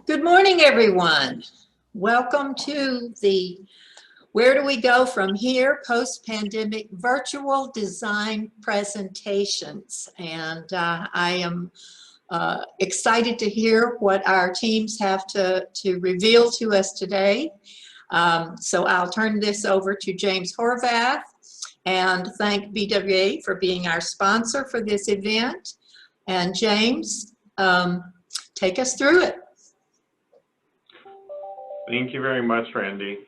Good morning, everyone. Welcome to the Where Do We Go From Here Post-Pandemic Virtual Design Presentations. And I am excited to hear what our teams have to reveal to us today. So I'll turn this over to James Horvath and thank BWA for being our sponsor for this event. And James, take us through it. Thank you very much, Randy.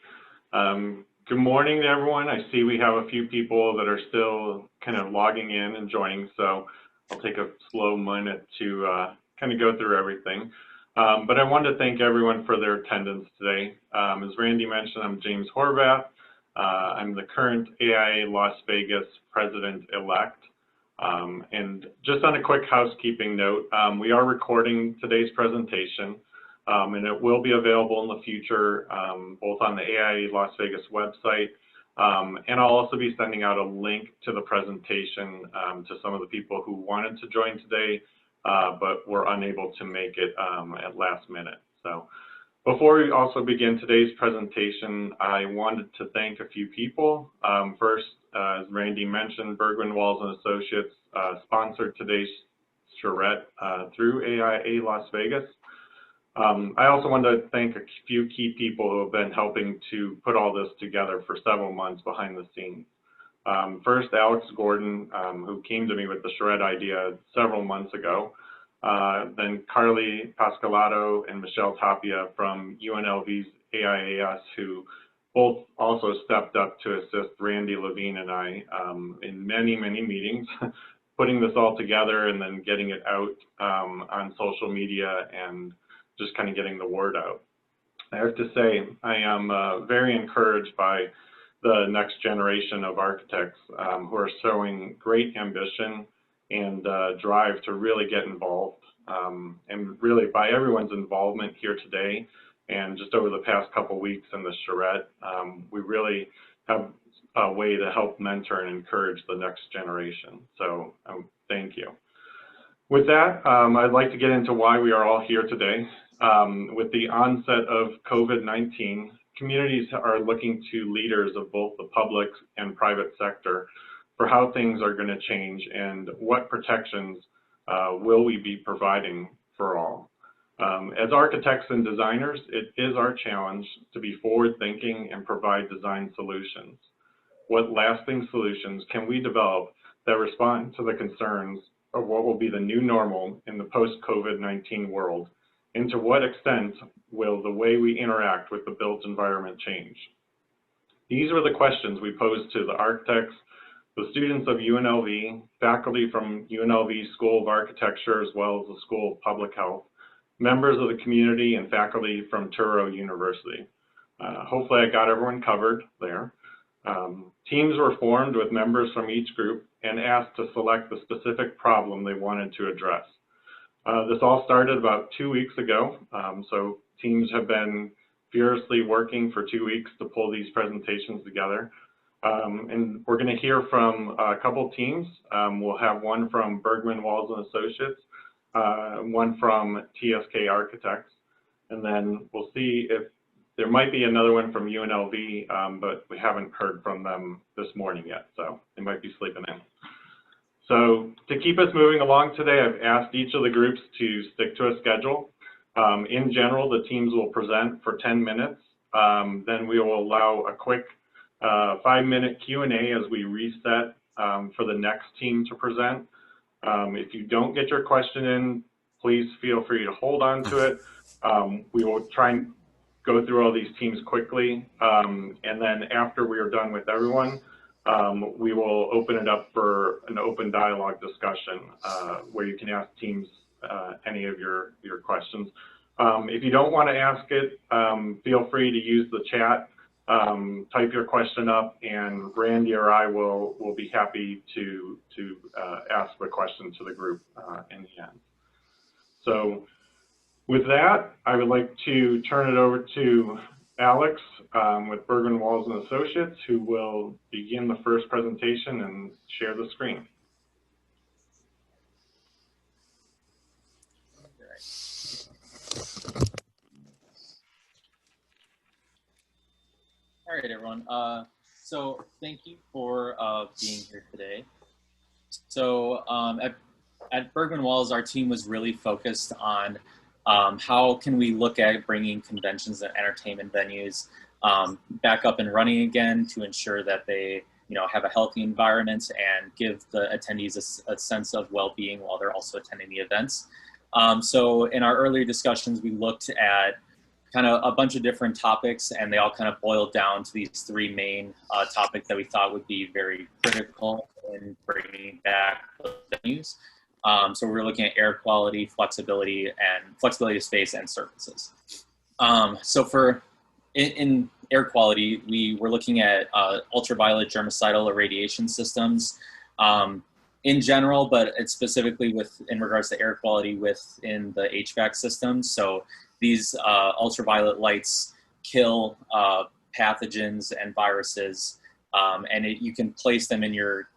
Good morning to everyone. I see we have a few people that are still kind of logging in and joining, so I'll take a slow minute to kind of go through everything. But I wanted to thank everyone for their attendance today. As Randy mentioned, I'm James Horvath. I'm the current AIA Las Vegas President-elect. And just on a quick housekeeping note, we are recording today's presentation. And it will be available in the future, both on the AIA Las Vegas website, and I'll also be sending out a link to the presentation to some of the people who wanted to join today, but were unable to make it at last minute. So before we also begin today's presentation, I wanted to thank a few people. First, as Randy mentioned, Bergman Walls & Associates sponsored today's charrette through AIA Las Vegas. I also wanted to thank a few key people who have been helping to put all this together for several months behind the scenes. First, Alex Gordon, who came to me with the charrette idea several months ago. Then Carly Pascalato and Michelle Tapia from UNLV's AIAS, who both also stepped up to assist Randy Levine and I in many, many meetings, putting this all together and then getting it out on social media and just kind of getting the word out. I have to say, I am very encouraged by the next generation of architects who are showing great ambition and drive to really get involved. And really by everyone's involvement here today and just over the past couple weeks in the charrette, we really have a way to help mentor and encourage the next generation. So thank you. With that, I'd like to get into why we are all here today. With the onset of COVID-19, communities are looking to leaders of both the public and private sector for how things are going to change and what protections will we be providing for all. As architects and designers, it is our challenge to be forward-thinking and provide design solutions. What lasting solutions can we develop that respond to the concerns of what will be the new normal in the post-COVID-19 world? And to what extent will the way we interact with the built environment change? These were the questions we posed to the architects, the students of UNLV, faculty from UNLV School of Architecture, as well as the School of Public Health, members of the community, and faculty from Touro University. Hopefully I got everyone covered there. Teams were formed with members from each group and asked to select the specific problem they wanted to address. This all started about 2 weeks ago, so teams have been furiously working for 2 weeks to pull these presentations together. And we're going to hear from a couple teams. We'll have one from Bergman Walls & Associates, one from TSK Architects, and then we'll see if there might be another one from UNLV, but we haven't heard from them this morning yet, so they might be sleeping in. So to keep us moving along today, I've asked each of the groups to stick to a schedule. In general, the teams will present for 10 minutes. Then we will allow a quick 5-minute Q&A as we reset for the next team to present. If you don't get your question in, please feel free to hold on to it. We will try and go through all these teams quickly. And then after we are done with everyone, we will open it up for an open dialogue discussion where you can ask teams any of your questions. If you don't want to ask it, feel free to use the chat, type your question up, and Randy or I will be happy to ask the question to the group in the end. So with that, I would like to turn it over to Alex with Bergman Walls & Associates, who will begin the first presentation and share the screen. right, everyone. So thank you for being here today. So at Bergman Walls, our team was really focused on how can we look at bringing conventions and entertainment venues back up and running again to ensure that they have a healthy environment and give the attendees a sense of well-being while they're also attending the events. So in our earlier discussions, we looked at kind of a bunch of different topics, and they all kind of boiled down to these three main topics that we thought would be very critical in bringing back the venues. So we're looking at air quality, flexibility of space and surfaces. So in air quality, we were looking at ultraviolet germicidal irradiation systems in general, but it's specifically in regards to air quality within the HVAC system. So these ultraviolet lights kill pathogens and viruses, and you can place them in your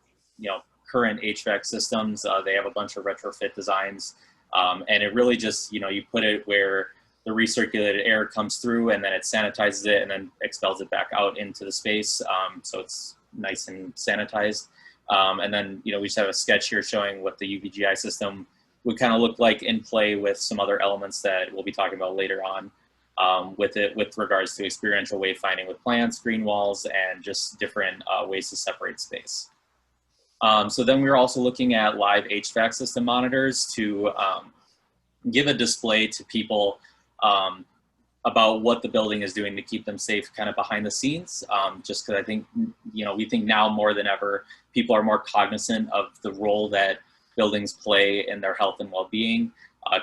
current HVAC systems. They have a bunch of retrofit designs, and it really just, you put it where the recirculated air comes through, and then it sanitizes it and then expels it back out into the space. So it's nice and sanitized. And then, we just have a sketch here showing what the UVGI system would kind of look like in play with some other elements that we'll be talking about later on with regards to experiential wayfinding with plants, green walls, and just different ways to separate space. So then we were also looking at live HVAC system monitors to give a display to people about what the building is doing to keep them safe kind of behind the scenes. Just because I think, we think now more than ever, people are more cognizant of the role that buildings play in their health and well-being,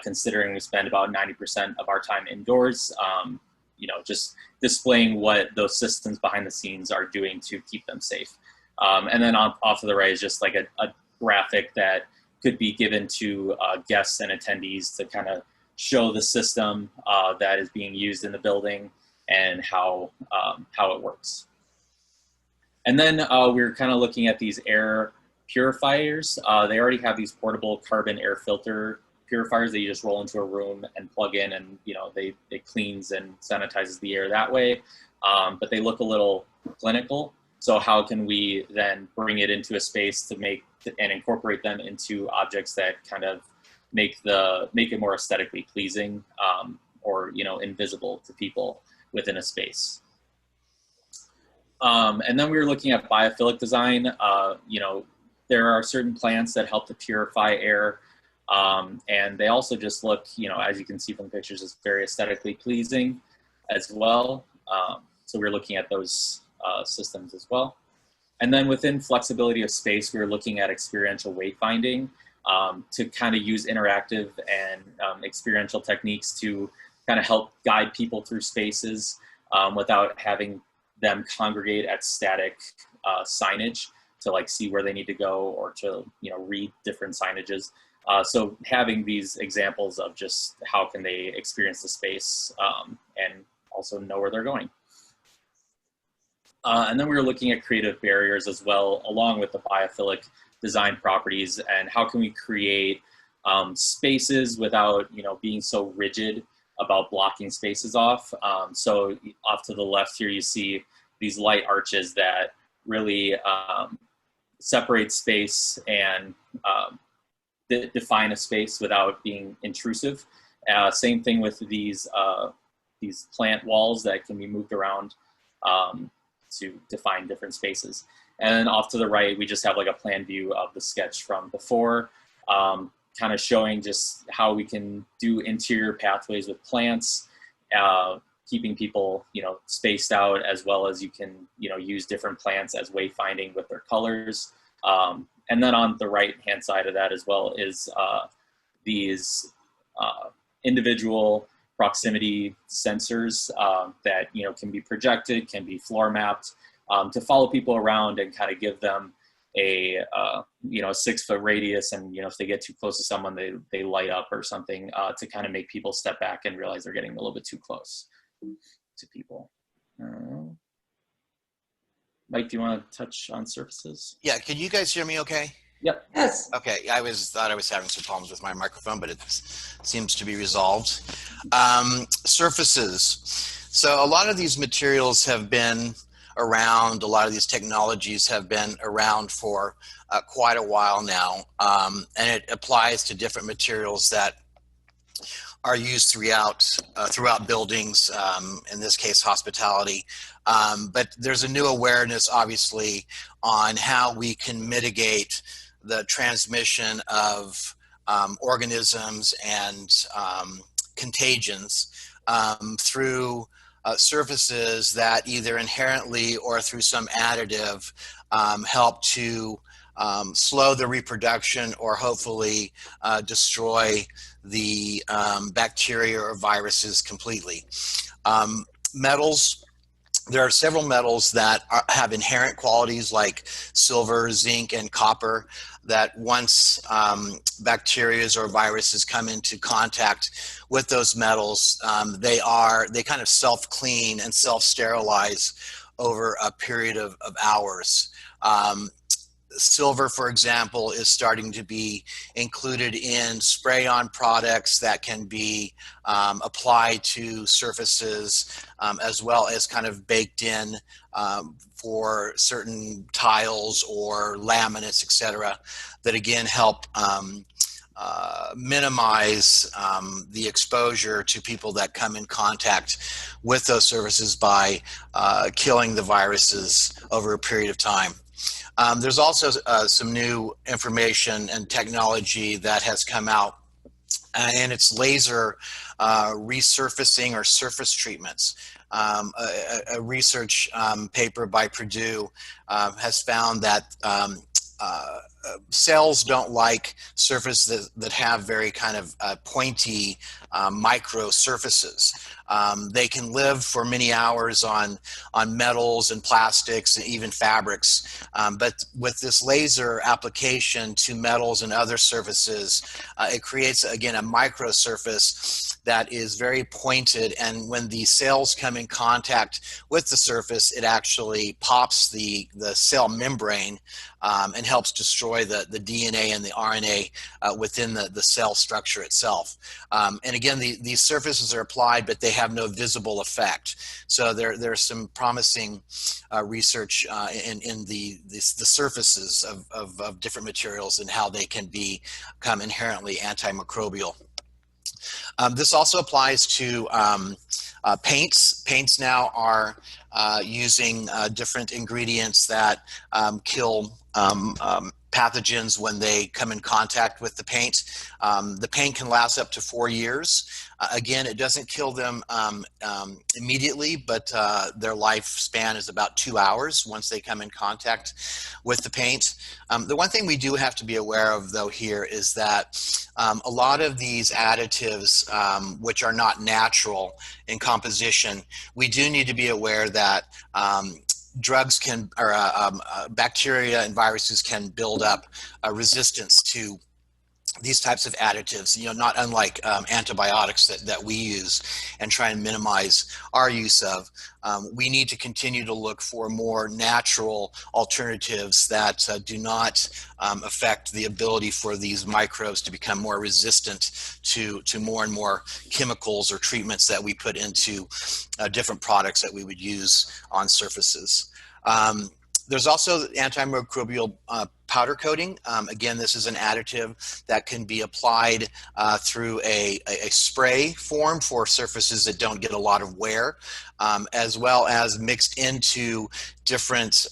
considering we spend about 90% of our time indoors, just displaying what those systems behind the scenes are doing to keep them safe. And then off to the right is just like a graphic that could be given to guests and attendees to kind of show the system that is being used in the building and how it works. And then we're kind of looking at these air purifiers. They already have these portable carbon air filter purifiers that you just roll into a room and plug in, and it cleans and sanitizes the air that way. But they look a little clinical. So how can we then bring it into a space to and incorporate them into objects that kind of make it more aesthetically pleasing, or invisible to people within a space. And then we were looking at biophilic design. There are certain plants that help to purify air, and they also just look, as you can see from the pictures, it's very aesthetically pleasing as well. So we're looking at those systems as well. And then within flexibility of space, we were looking at experiential wayfinding to kind of use interactive and experiential techniques to kind of help guide people through spaces without having them congregate at static signage to see where they need to go or to read different signages. So having these examples of just how can they experience the space and also know where they're going. And then we were looking at creative barriers as well, along with the biophilic design properties, and how can we create spaces without being so rigid about blocking spaces off. So off to the left here, you see these light arches that really separate space and define a space without being intrusive. Same thing with these plant walls that can be moved around to define different spaces. And then off to the right, we just have a plan view of the sketch from before, kind of showing just how we can do interior pathways with plants, keeping people, spaced out, as well as you can, use different plants as wayfinding with their colors. And then on the right-hand side of that as well is these individual proximity sensors that can be projected, can be floor mapped, to follow people around and kind of give them a 6-foot radius, and if they get too close to someone, they light up or something, to kind of make people step back and realize they're getting a little bit too close to people. Mike, do you want to touch on surfaces? Yeah, can you guys hear me okay? Yep. Yes. Okay, thought I was having some problems with my microphone, but it seems to be resolved. Surfaces. So a lot of these materials around. A lot of these technologies have been around for quite a while now, and it applies to different materials that are used throughout buildings, in this case hospitality. But there's a new awareness, obviously, on how we can mitigate the transmission of organisms and contagions through surfaces that either inherently or through some additive help to slow the reproduction or hopefully destroy the bacteria or viruses completely. Metals, there are several metals that have inherent qualities like silver, zinc, and copper that once bacteria or viruses come into contact with those metals, they kind of self-clean and self-sterilize over a period of hours. Silver, for example, is starting to be included in spray-on products that can be applied to surfaces, as well as kind of baked in for certain tiles or laminates, etc., that again help minimize the exposure to people that come in contact with those surfaces by killing the viruses over a period of time. There's also some new information and technology that has come out, and it's laser resurfacing or surface treatments. A research paper by Purdue has found that cells don't like surfaces that have very kind of pointy micro surfaces. They can live for many hours on metals and plastics and even fabrics, but with this laser application to metals and other surfaces, it creates again a micro surface that is very pointed, and when the cells come in contact with the surface, it actually pops the cell membrane and helps destroy the DNA and the RNA within the cell structure itself. And again, these surfaces are applied, but they have no visible effect. So there's some promising research in the surfaces of different materials and how they can become inherently antimicrobial. This also applies to paints. Paints now are using different ingredients that kill pathogens when they come in contact with the paint. The paint can last up to 4 years. Again, it doesn't kill them immediately, but their lifespan is about 2 hours once they come in contact with the paint. The one thing we do have to be aware of, though, here is that a lot of these additives, which are not natural in composition, we do need to be aware that drugs can, or bacteria and viruses can build up a resistance to these types of additives, not unlike antibiotics that we use and try and minimize our use of. We need to continue to look for more natural alternatives that do not affect the ability for these microbes to become more resistant to more and more chemicals or treatments that we put into different products that we would use on surfaces. There's also antimicrobial powder coating. Again, this is an additive that can be applied through a spray form for surfaces that don't get a lot of wear, as well as mixed into different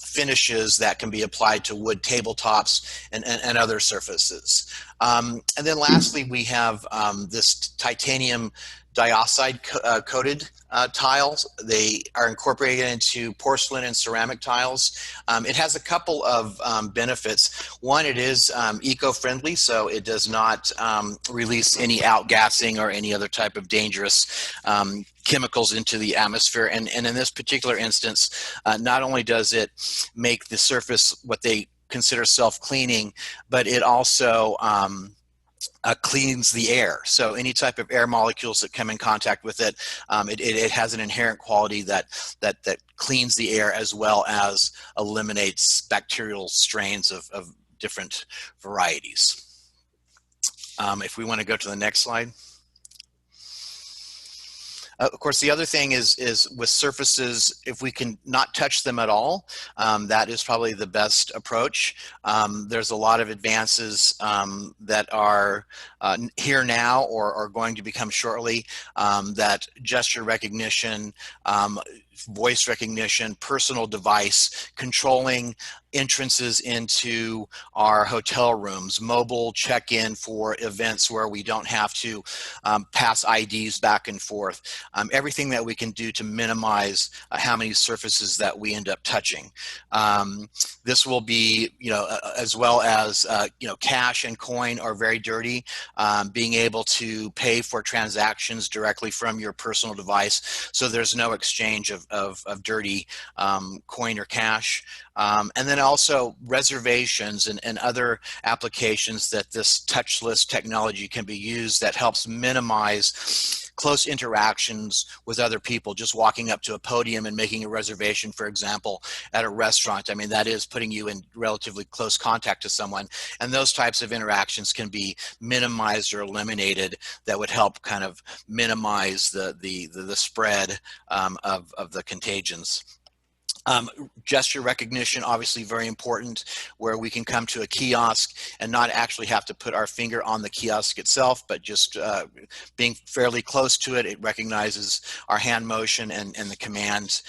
finishes that can be applied to wood tabletops and other surfaces. And then lastly, we have this titanium dioxide coated tiles. They are incorporated into porcelain and ceramic tiles. It has a couple of benefits. One, it is eco-friendly, so it does not release any outgassing or any other type of dangerous chemicals into the atmosphere. And in this particular instance, not only does it make the surface what they consider self-cleaning, but it also cleans the air. So any type of air molecules that come in contact with it, it has an inherent quality that cleans the air as well as eliminates bacterial strains of different varieties. If we want to go to the next slide. Of course, the other thing is with surfaces, if we can not touch them at all, that is probably the best approach. There's a lot of advances that are here now or are going to become shortly, that gesture recognition, voice recognition, personal device, controlling entrances into our hotel rooms, mobile check-in for events where we don't have to pass IDs back and forth, everything that we can do to minimize how many surfaces that we end up touching. This will be, as well as, cash and coin are very dirty. Being able to pay for transactions directly from your personal device, so there's no exchange of dirty coin or cash. And then also reservations and other applications that this touchless technology can be used that helps minimize close interactions with other people. Just walking up to a podium and making a reservation, for example, at a restaurant. I mean, that is putting you in relatively close contact to someone. And those types of interactions can be minimized or eliminated. That would help kind of minimize the spread of the contagions. Gesture recognition, obviously very important, where we can come to a kiosk and not actually have to put our finger on the kiosk itself, but just being fairly close to it, it recognizes our hand motion and the command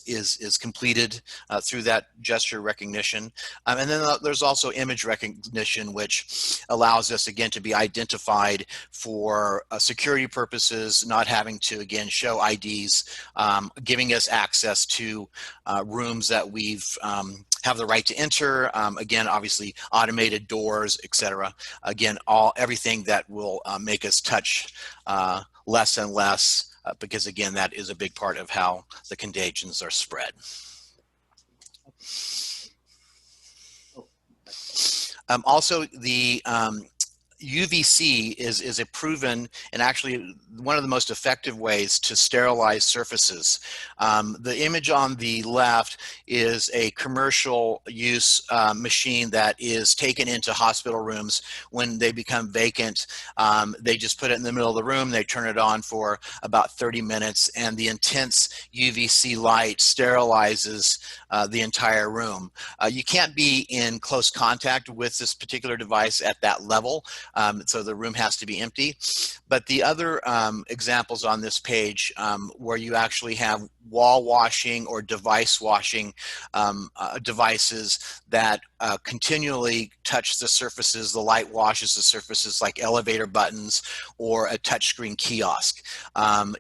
is completed through that gesture recognition. And then there's also image recognition, which allows us, again, to be identified for security purposes, not having to, again, show IDs, giving us access to rooms that we've have the right to enter. Again, obviously automated doors, etc. Again, everything that will make us touch less and less, because again, that is a big part of how the contagions are spread. Also, the UVC is a proven and actually one of the most effective ways to sterilize surfaces. The image on the left is a commercial use machine that is taken into hospital rooms when they become vacant. They just put it in the middle of the room, they turn it on for about 30 minutes, and the intense UVC light sterilizes the entire room. You can't be in close contact with this particular device at that level. So the room has to be empty. But the other examples on this page where you actually have wall washing or device washing devices that continually touch the surfaces, the light washes the surfaces, like elevator buttons or a touchscreen kiosk.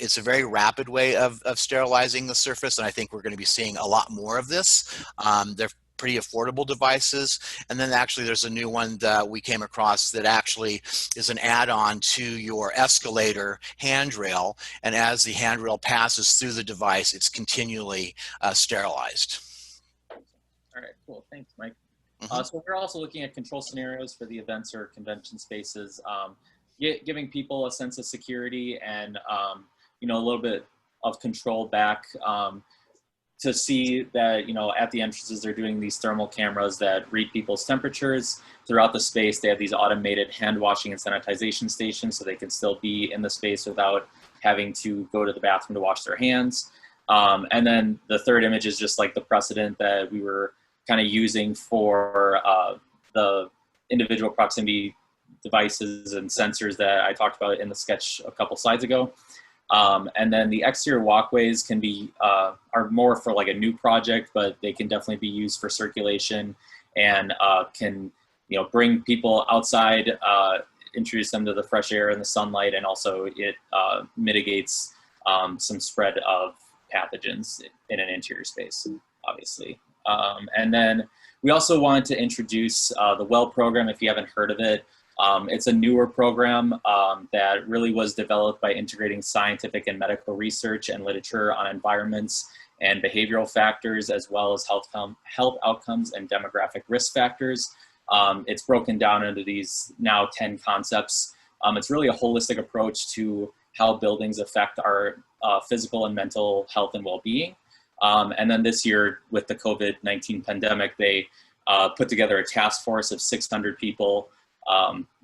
It's a very rapid way of sterilizing the surface, and I think we're going to be seeing a lot more of this. They're pretty affordable devices. And then actually there's a new one that we came across that actually is an add-on to your escalator handrail. And as the handrail passes through the device, it's continually sterilized. All right, cool. Thanks, Mike. So we're also looking at control scenarios for the events or convention spaces, giving people a sense of security and, a little bit of control back, to see that, at the entrances, they're doing these thermal cameras that read people's temperatures throughout the space. They have these automated hand washing and sanitization stations so they can still be in the space without having to go to the bathroom to wash their hands. And then the third image is just like the precedent that we were kind of using for the individual proximity devices and sensors that I talked about in the sketch a couple slides ago. And then the exterior walkways can be, are more for like a new project, but they can definitely be used for circulation and can, bring people outside, introduce them to the fresh air and the sunlight, and also it mitigates some spread of pathogens in an interior space, obviously. And then we also wanted to introduce the WELL program, if you haven't heard of it. It's a newer program that really was developed by integrating scientific and medical research and literature on environments and behavioral factors, as well as health outcomes and demographic risk factors. It's broken down into these now 10 concepts. It's really a holistic approach to how buildings affect our physical and mental health and well-being. And then this year, with the COVID-19 pandemic, they put together a task force of 600 people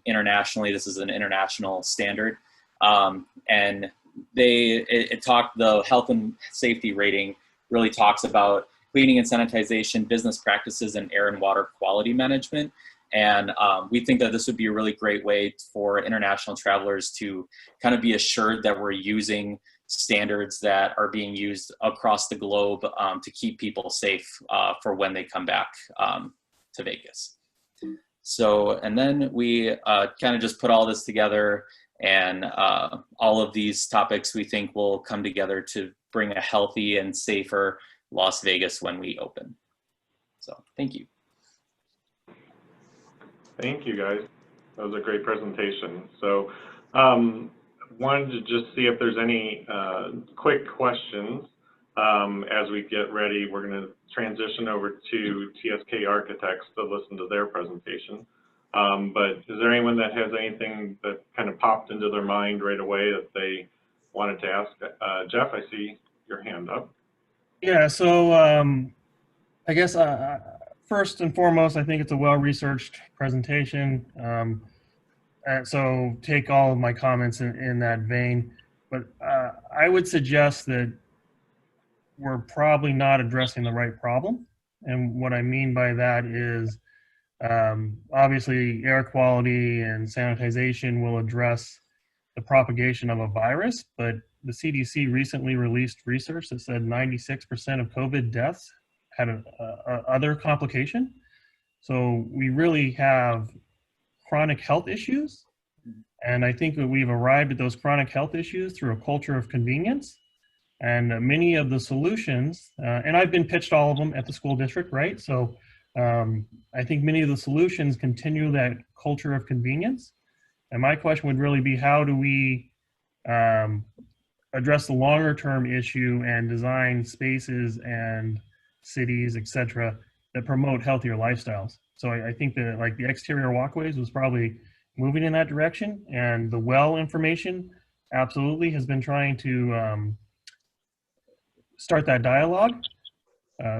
internationally. This is an international standard. And the health and safety rating really talks about cleaning and sanitization, business practices, and air and water quality management. And we think that this would be a really great way for international travelers to kind of be assured that we're using standards that are being used across the globe to keep people safe for when they come back to Vegas. So, and then we kind of just put all this together, and all of these topics we think will come together to bring a healthy and safer Las Vegas when we open. So, thank you. Thank you, guys. That was a great presentation. So, wanted to just see if there's any quick questions as we get ready. We're going to transition over to TSK Architects to listen to their presentation. But is there anyone that has anything that kind of popped into their mind right away that they wanted to ask? Jeff, I see your hand up. Yeah, so I guess first and foremost, I think it's a well-researched presentation. So take all of my comments in that vein. But I would suggest that we're probably not addressing the right problem. And what I mean by that is obviously air quality and sanitization will address the propagation of a virus, but the CDC recently released research that said 96% of COVID deaths had a other complication. So we really have chronic health issues. And I think that we've arrived at those chronic health issues through a culture of convenience. And many of the solutions, and I've been pitched all of them at the school district, right? So I think many of the solutions continue that culture of convenience. And my question would really be, how do we address the longer term issue and design spaces and cities, et cetera, that promote healthier lifestyles? So I think that like the exterior walkways was probably moving in that direction, and the well information absolutely has been trying to start that dialogue.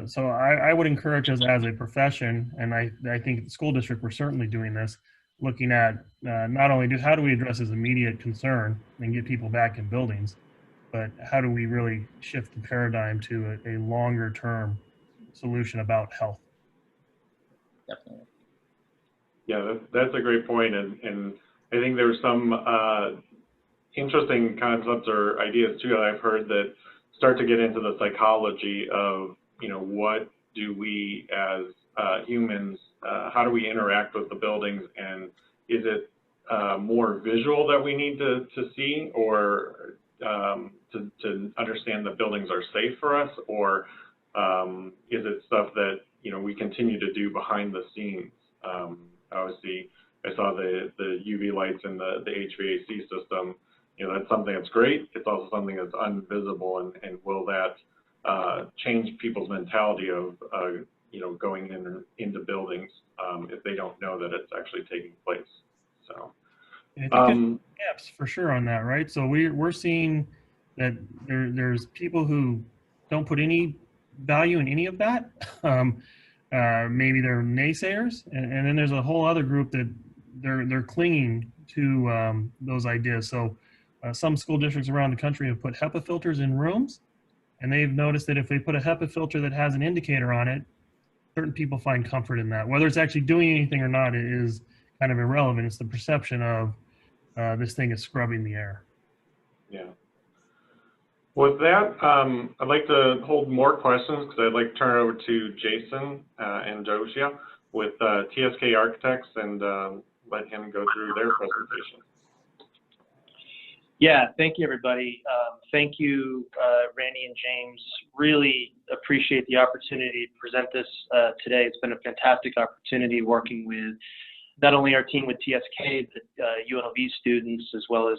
So I would encourage us as a profession, and I think the school district, we're certainly doing this, looking at not only how do we address this immediate concern and get people back in buildings, but how do we really shift the paradigm to a longer term solution about health? Definitely. Yeah, that's a great point. And I think there's some interesting concepts or ideas too that I've heard that start to get into the psychology of, you know, what do we as humans, how do we interact with the buildings, and is it more visual that we need to see, or to understand that buildings are safe for us, or is it stuff that, you know, we continue to do behind the scenes? Obviously, I saw the UV lights in the HVAC system. You know, that's something that's great. It's also something that's invisible, and will that change people's mentality of, you know, going into buildings if they don't know that it's actually taking place? So, I think gaps for sure on that, right? So we're seeing that there's people who don't put any value in any of that. Maybe they're naysayers, and then there's a whole other group that they're clinging to those ideas. So some school districts around the country have put HEPA filters in rooms, and they've noticed that if they put a HEPA filter that has an indicator on it, certain people find comfort in that. Whether it's actually doing anything or not is kind of irrelevant. It's the perception of this thing is scrubbing the air. Yeah. With that, I'd like to hold more questions because I'd like to turn it over to Jason and Josia with TSK Architects and let him go through their presentation. Yeah, thank you, everybody. Thank you, Randy and James. Really appreciate the opportunity to present this today. It's been a fantastic opportunity working with not only our team with TSK, but UNLV students, as well as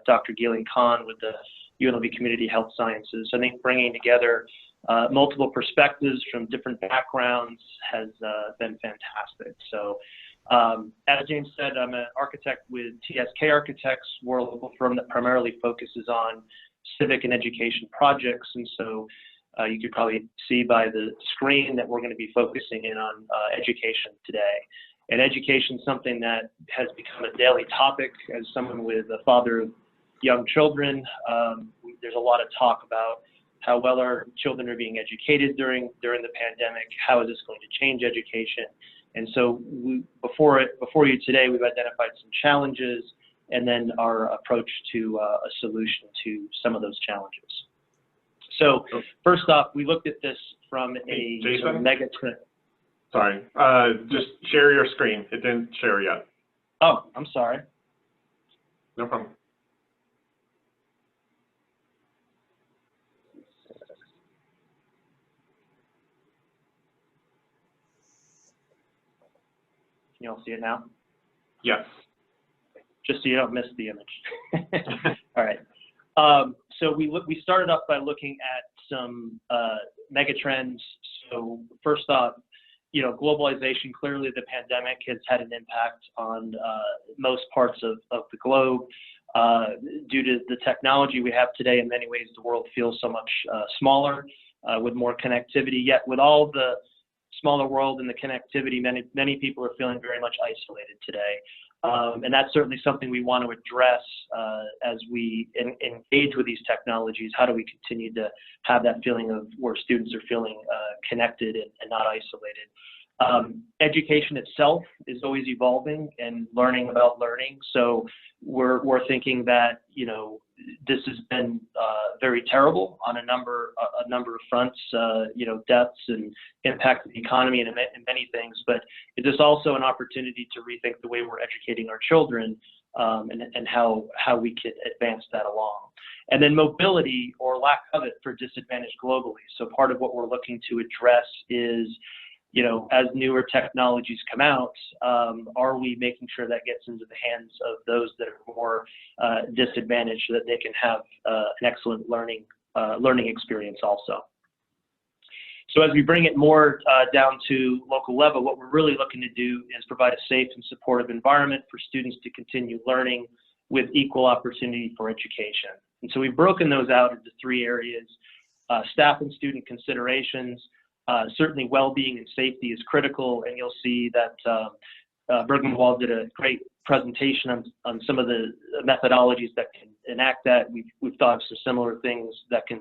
Dr. Gillian Khan with the UNLV Community Health Sciences. I think bringing together multiple perspectives from different backgrounds has been fantastic. So as James said, I'm an architect with TSK Architects. We're a local firm that primarily focuses on civic and education projects. And so you could probably see by the screen that we're going to be focusing in on education today. And education is something that has become a daily topic. As someone with a father of young children. There's a lot of talk about how well our children are being educated during the pandemic. How is this going to change education? And so before you today, we've identified some challenges and then our approach to a solution to some of those challenges. So first off, we looked at this from a sort of mega trend. Sorry, just share your screen. It didn't share yet. Oh, I'm sorry. No problem. Can you all see it now? Yes. Just so you don't miss the image. All right. So we started off by looking at some mega trends. So first off, globalization, clearly the pandemic has had an impact on most parts of the globe. Due to the technology we have today, in many ways, the world feels so much smaller with more connectivity. Yet with all the smaller world and the connectivity, many people are feeling very much isolated today. And that's certainly something we want to address as we engage with these technologies. How do we continue to have that feeling of where students are feeling connected and not isolated? Education itself is always evolving and learning about learning. So we're thinking that, this has been very terrible on a number of fronts, deaths and impact of the economy and many things. But it is also an opportunity to rethink the way we're educating our children and how we can advance that along. And then mobility or lack of it for disadvantaged globally. So part of what we're looking to address is, as newer technologies come out, are we making sure that gets into the hands of those that are more disadvantaged so that they can have an excellent learning experience also. So as we bring it more down to local level, what we're really looking to do is provide a safe and supportive environment for students to continue learning with equal opportunity for education. And so we've broken those out into three areas: staff and student considerations. Certainly well-being and safety is critical, and you'll see that Bergman Wall did a great presentation on some of the methodologies that can enact that. We've thought of some similar things that can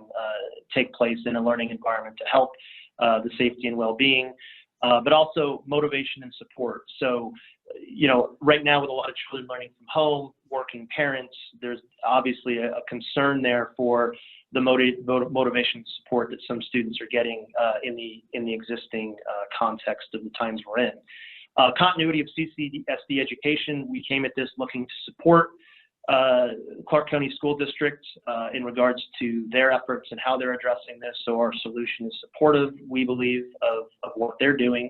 take place in a learning environment to help the safety and well-being, but also motivation and support. So, right now with a lot of children learning from home, working parents, there's obviously a concern there for the motivation and support that some students are getting in the existing context of the times we're in. Continuity of CCSD education, we came at this looking to support Clark County School District in regards to their efforts and how they're addressing this. So our solution is supportive, we believe, of what they're doing.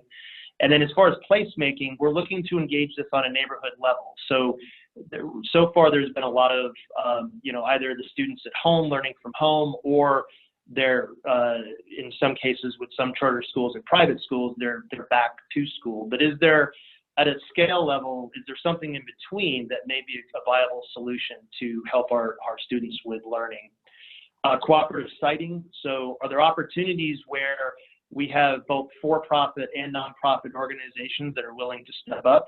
And then as far as placemaking, we're looking to engage this on a neighborhood level. So far there's been a lot of, either the students at home learning from home, or they're, in some cases with some charter schools and private schools, they're back to school. But is there, at a scale level, is there something in between that may be a viable solution to help our students with learning? Cooperative siting. So are there opportunities where we have both for-profit and nonprofit organizations that are willing to step up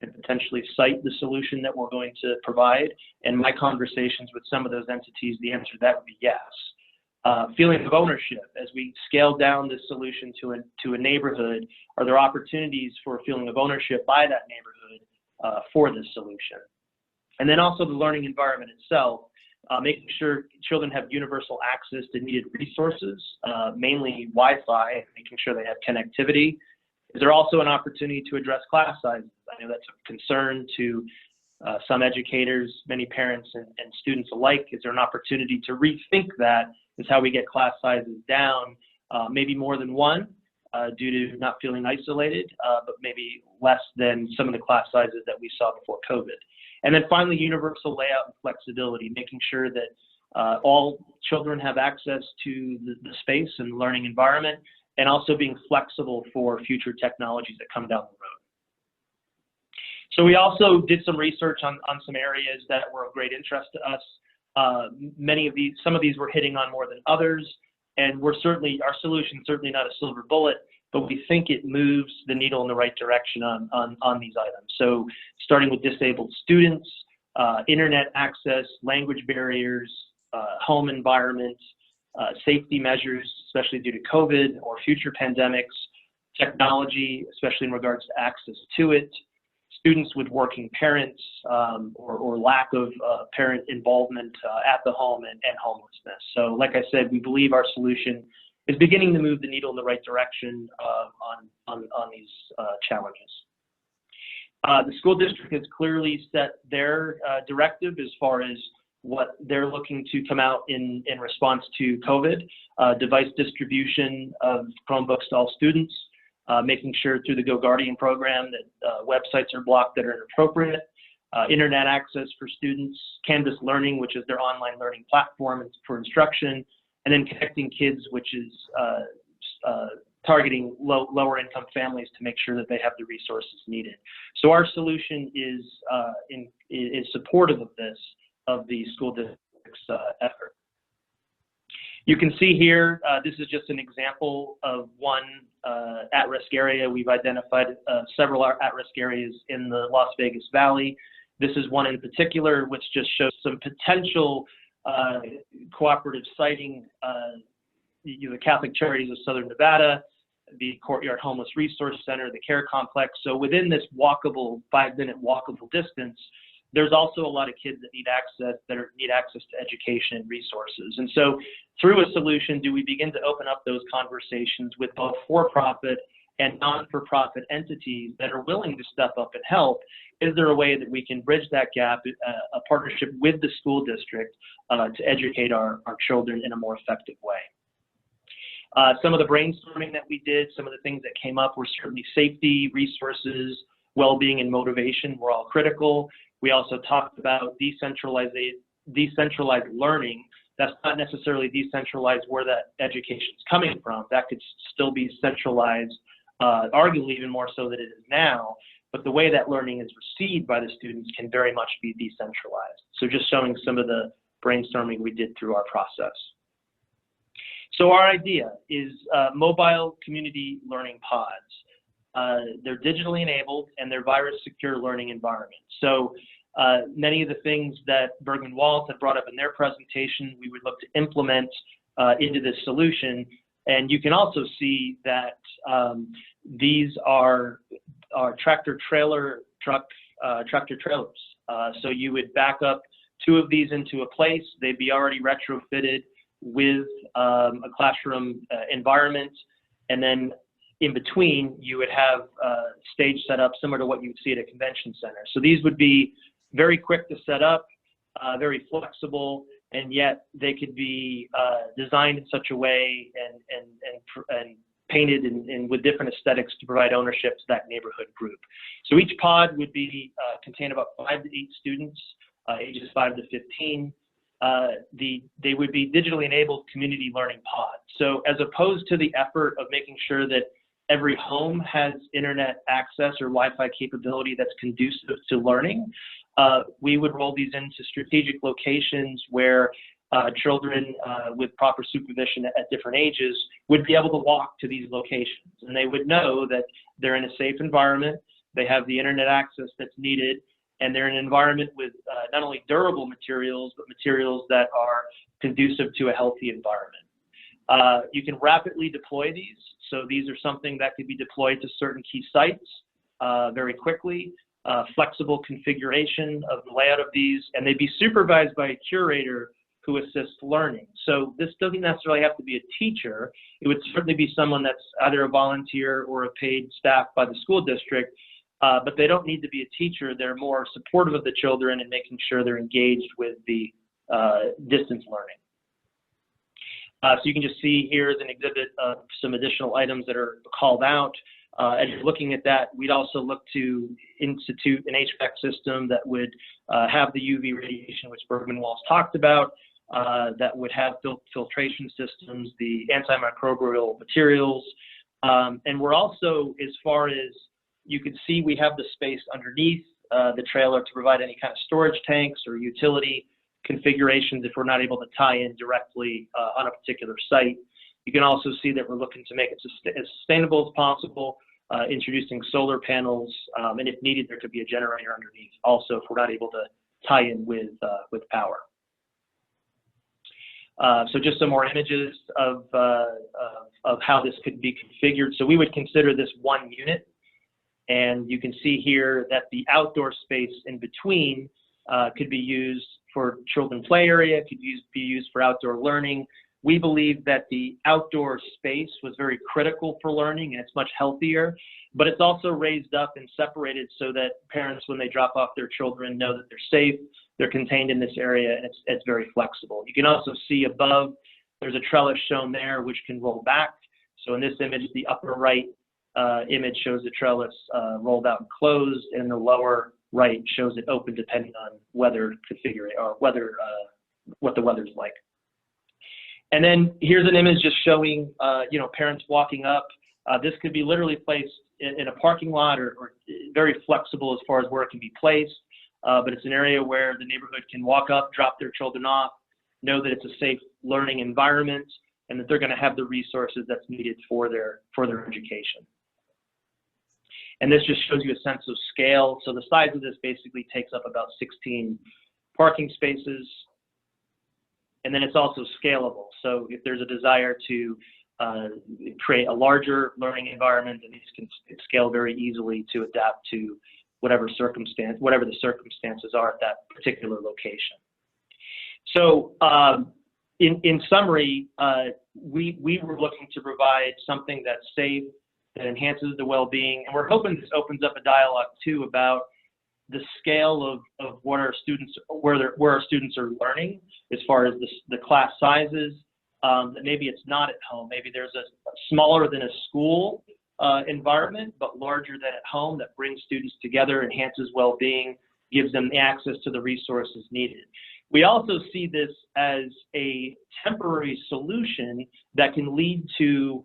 and potentially cite the solution that we're going to provide? And my conversations with some of those entities, the answer to that would be yes. Feeling of ownership. As we scale down this solution to a neighborhood, are there opportunities for a feeling of ownership by that neighborhood for this solution? And then also the learning environment itself, making sure children have universal access to needed resources, mainly Wi-Fi, making sure they have connectivity. Is there also an opportunity to address class sizes? I know that's a concern to some educators, many parents and students alike. Is there an opportunity to rethink that? Is how we get class sizes down, maybe more than one due to not feeling isolated, but maybe less than some of the class sizes that we saw before COVID. And then finally, universal layout and flexibility, making sure that all children have access to the space and learning environment, and also being flexible for future technologies that come down the road. So we also did some research on some areas that were of great interest to us. Some of these we're hitting on more than others, and our solution is certainly not a silver bullet, but we think it moves the needle in the right direction on these items. So starting with disabled students, internet access, language barriers, home environment, safety measures, especially due to COVID or future pandemics, technology, especially in regards to access to it, students with working parents or lack of parent involvement at the home, and homelessness. So like I said, we believe our solution is beginning to move the needle in the right direction on these challenges. The school district has clearly set their directive as far as what they're looking to come out in response to COVID, device distribution of Chromebooks to all students, making sure through the Go Guardian program that websites are blocked that are inappropriate, internet access for students, Canvas Learning, which is their online learning platform for instruction, and then Connecting Kids, which is targeting lower income families to make sure that they have the resources needed. So our solution is supportive of this, of the school district's effort. You can see here, this is just an example of one at-risk area. We've identified several at-risk areas in the Las Vegas Valley. This is one in particular, which just shows some potential cooperative siting, the Catholic Charities of Southern Nevada, the Courtyard Homeless Resource Center, the Care Complex. So within this walkable, 5-minute walkable distance, there's also a lot of kids that need access to education and resources. And so through a solution, do we begin to open up those conversations with both for-profit and non-for-profit entities that are willing to step up and help? Is there a way that we can bridge that gap, a partnership with the school district to educate our children in a more effective way? Some of the brainstorming that we did, some of the things that came up were certainly safety, resources, well-being, and motivation were all critical. We also talked about decentralized learning. That's not necessarily decentralized where that education is coming from. That could still be centralized, arguably even more so than it is now. But the way that learning is received by the students can very much be decentralized. So just showing some of the brainstorming we did through our process. So our idea is mobile community learning pods. They're digitally enabled and they're virus secure learning environments. So many of the things that Bergman Walls had brought up in their presentation, we would look to implement into this solution. And you can also see that these are tractor trailers. So you would back up 2 of these into a place. They'd be already retrofitted with a classroom environment, and then in between you would have stage set up similar to what you would see at a convention center. So these would be very quick to set up, very flexible, and yet they could be designed in such a way and painted and with different aesthetics to provide ownership to that neighborhood group. So each pod would be contain about 5 to 8 students, ages 5 to 15. They would be digitally enabled community learning pods. So as opposed to the effort of making sure that every home has internet access or Wi-Fi capability that's conducive to learning, we would roll these into strategic locations where children with proper supervision at different ages would be able to walk to these locations. And they would know that they're in a safe environment, they have the internet access that's needed, and they're in an environment with not only durable materials, but materials that are conducive to a healthy environment. You can rapidly deploy these. So these are something that could be deployed to certain key sites very quickly, flexible configuration of the layout of these, and they'd be supervised by a curator who assists learning. So this doesn't necessarily have to be a teacher. It would certainly be someone that's either a volunteer or a paid staff by the school district. But they don't need to be a teacher. They're more supportive of the children and making sure they're engaged with the distance learning. So you can just see here is an exhibit of some additional items that are called out. As you're looking at that, we'd also look to institute an HVAC system that would have the UV radiation, which Bergman Walls talked about, that would have filtration systems, the antimicrobial materials. And we're also, as far as you can see, we have the space underneath the trailer to provide any kind of storage tanks or utility configurations if we're not able to tie in directly on a particular site. You can also see that we're looking to make it as sustainable as possible, introducing solar panels, and if needed, there could be a generator underneath also if we're not able to tie-in with power. So just some more images of how this could be configured. So we would consider this one unit, and you can see here that the outdoor space in between could be used for children's play area, could be used for outdoor learning. We believe that the outdoor space was very critical for learning, and it's much healthier, but it's also raised up and separated so that parents, when they drop off their children, know that they're safe, they're contained in this area, and it's very flexible. You can also see above, there's a trellis shown there which can roll back. So in this image, the upper right image shows the trellis rolled out and closed, and the lower right shows it open depending on weather configuration or weather, what the weather's like. And then here's an image just showing, parents walking up. This could be literally placed in a parking lot or very flexible as far as where it can be placed. But it's an area where the neighborhood can walk up, drop their children off, know that it's a safe learning environment, and that they're going to have the resources that's needed for their education. And this just shows you a sense of scale. So the size of this basically takes up about 16 parking spaces. And then it's also scalable. So if there's a desire to create a larger learning environment, then these can scale very easily to adapt to whatever the circumstances are at that particular location. So in summary, we were looking to provide something that's safe, that enhances the well-being, and we're hoping this opens up a dialogue too about the scale of what our students, where our students are learning, as far as the class sizes. That maybe it's not at home. Maybe there's a smaller than a school environment, but larger than at home, that brings students together, enhances well-being, gives them access to the resources needed. We also see this as a temporary solution that can lead to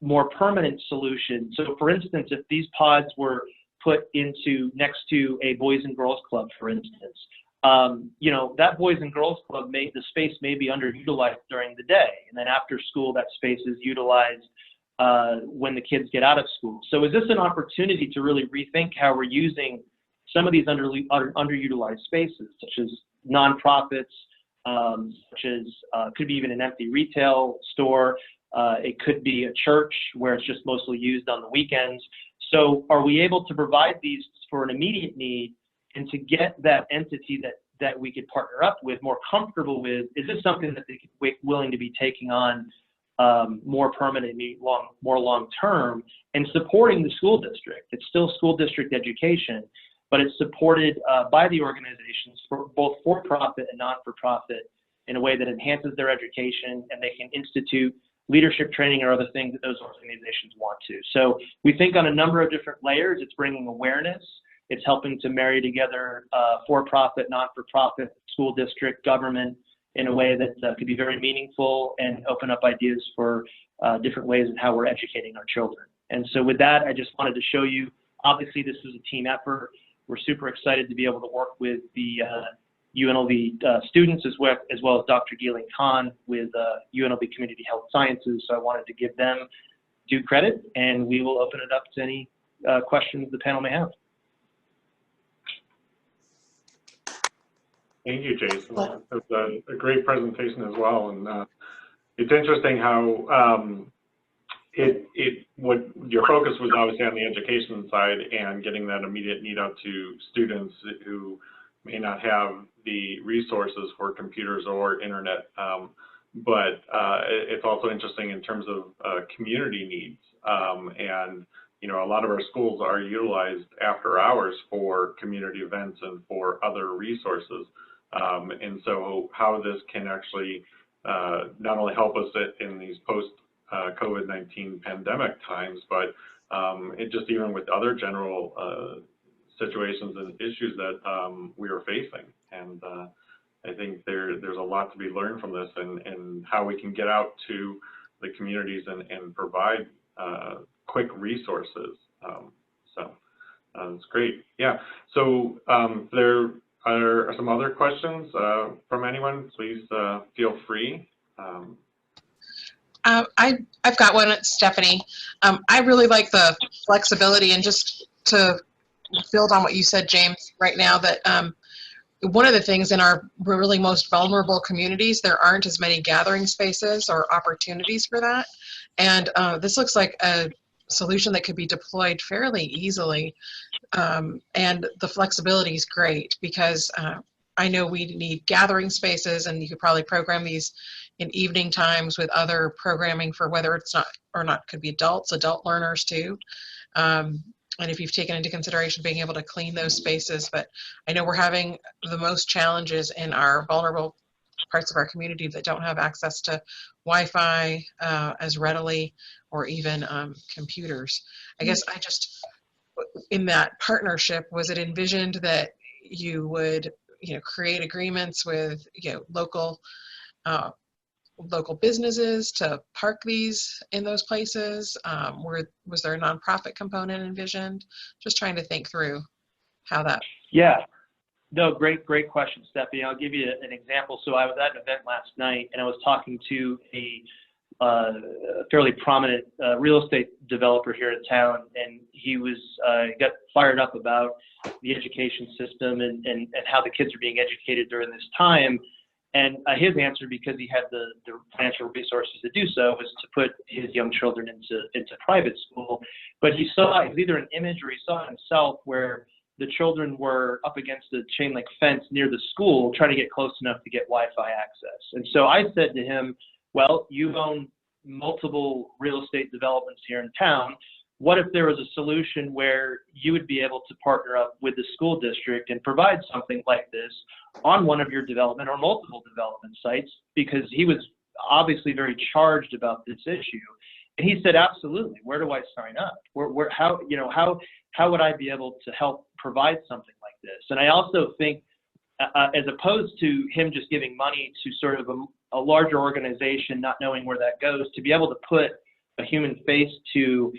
more permanent solutions. So for instance, if these pods were put next to a Boys and Girls Club, for instance, that Boys and Girls Club, the space may be underutilized during the day, and then after school, that space is utilized when the kids get out of school. So is this an opportunity to really rethink how we're using some of these underutilized spaces, such as nonprofits, such as could be even an empty retail store. It could be a church where it's just mostly used on the weekends. So are we able to provide these for an immediate need, and to get that entity that we could partner up with, more comfortable with? Is this something that they could be willing to be taking on more permanently, more long-term, and supporting the school district? It's still school district education, but it's supported by the organizations, for both for-profit and non-for-profit, in a way that enhances their education, and they can institute leadership training or other things that those organizations want to. So we think on a number of different layers. It's bringing awareness. It's helping to marry together for-profit, non-for-profit, school district, government, in a way that could be very meaningful and open up ideas for different ways in how we're educating our children. And so with that, I just wanted to show you, obviously this is a team effort. We're super excited to be able to work with the UNLV students as well as Dr. Geeling Khan with UNLV Community Health Sciences. So I wanted to give them due credit, and we will open it up to any questions the panel may have. Thank you, Jason. That was a great presentation as well. And it's interesting how what your focus was obviously on the education side and getting that immediate need out to students who may not have the resources for computers or internet. But it's also interesting in terms of community needs. And a lot of our schools are utilized after hours for community events and for other resources. And so how this can actually not only help us in these post-COVID-19 pandemic times, but it just even with other general situations and issues that we are facing. And I think there's a lot to be learned from this, and how we can get out to the communities and provide quick resources. So it's great. Yeah. So there are some other questions from anyone. Please feel free. I've got one, Stephanie. I really like the flexibility, and just to build on what you said, James, right now, that one of the things in our really most vulnerable communities, there aren't as many gathering spaces or opportunities for that. And this looks like a solution that could be deployed fairly easily. And the flexibility is great because I know we need gathering spaces, and you could probably program these in evening times with other programming for whether it's not or not, could be adult learners too. And if you've taken into consideration being able to clean those spaces, but I know we're having the most challenges in our vulnerable parts of our community that don't have access to Wi-Fi as readily, or even computers. I guess I just, in that partnership, was it envisioned that you would, create agreements with, local businesses to park these in those places? Was there a nonprofit component envisioned? Just trying to think through how that. Yeah, no, great question, Stephanie. I'll give you an example. So I was at an event last night, and I was talking to a fairly prominent real estate developer here in town, and he was got fired up about the education system and how the kids are being educated during this time. And his answer, because he had the financial resources to do so, was to put his young children into private school. But he saw, it was either an image or he saw himself where the children were up against a chain link fence near the school, trying to get close enough to get Wi-Fi access. And so I said to him, well, you own multiple real estate developments here in town. What if there was a solution where you would be able to partner up with the school district and provide something like this on one of your development or multiple development sites? Because he was obviously very charged about this issue. And he said, absolutely. Where do I sign up? How would I be able to help provide something like this? And I also think, as opposed to him just giving money to sort of a larger organization, not knowing where that goes, to be able to put a human face to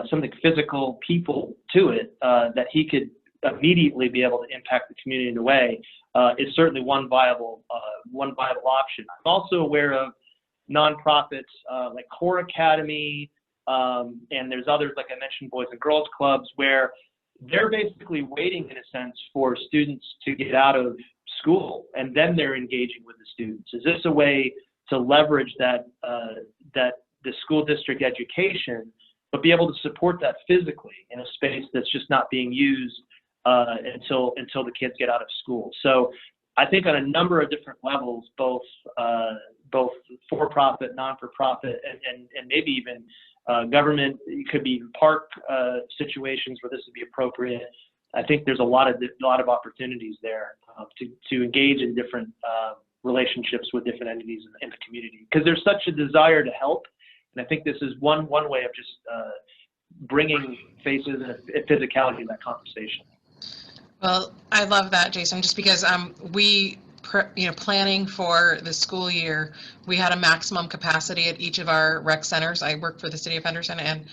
something physical, people to it, that he could immediately be able to impact the community in a way, is certainly one viable option. I'm also aware of nonprofits like Core Academy, and there's others, like I mentioned, Boys and Girls Clubs, where they're basically waiting, in a sense, for students to get out of school, and then they're engaging with the students. Is this a way to leverage that the school district education, but be able to support that physically in a space that's just not being used until the kids get out of school? So I think on a number of different levels, both for-profit, non-for-profit, and maybe even government, it could be even park situations where this would be appropriate. I think there's a lot of opportunities there to engage in different relationships with different entities in the community, because there's such a desire to help. And I think this is one way of just bringing faces and physicality to that conversation. Well, I love that, Jason, just because planning for the school year, we had a maximum capacity at each of our rec centers. I work for the city of Henderson, and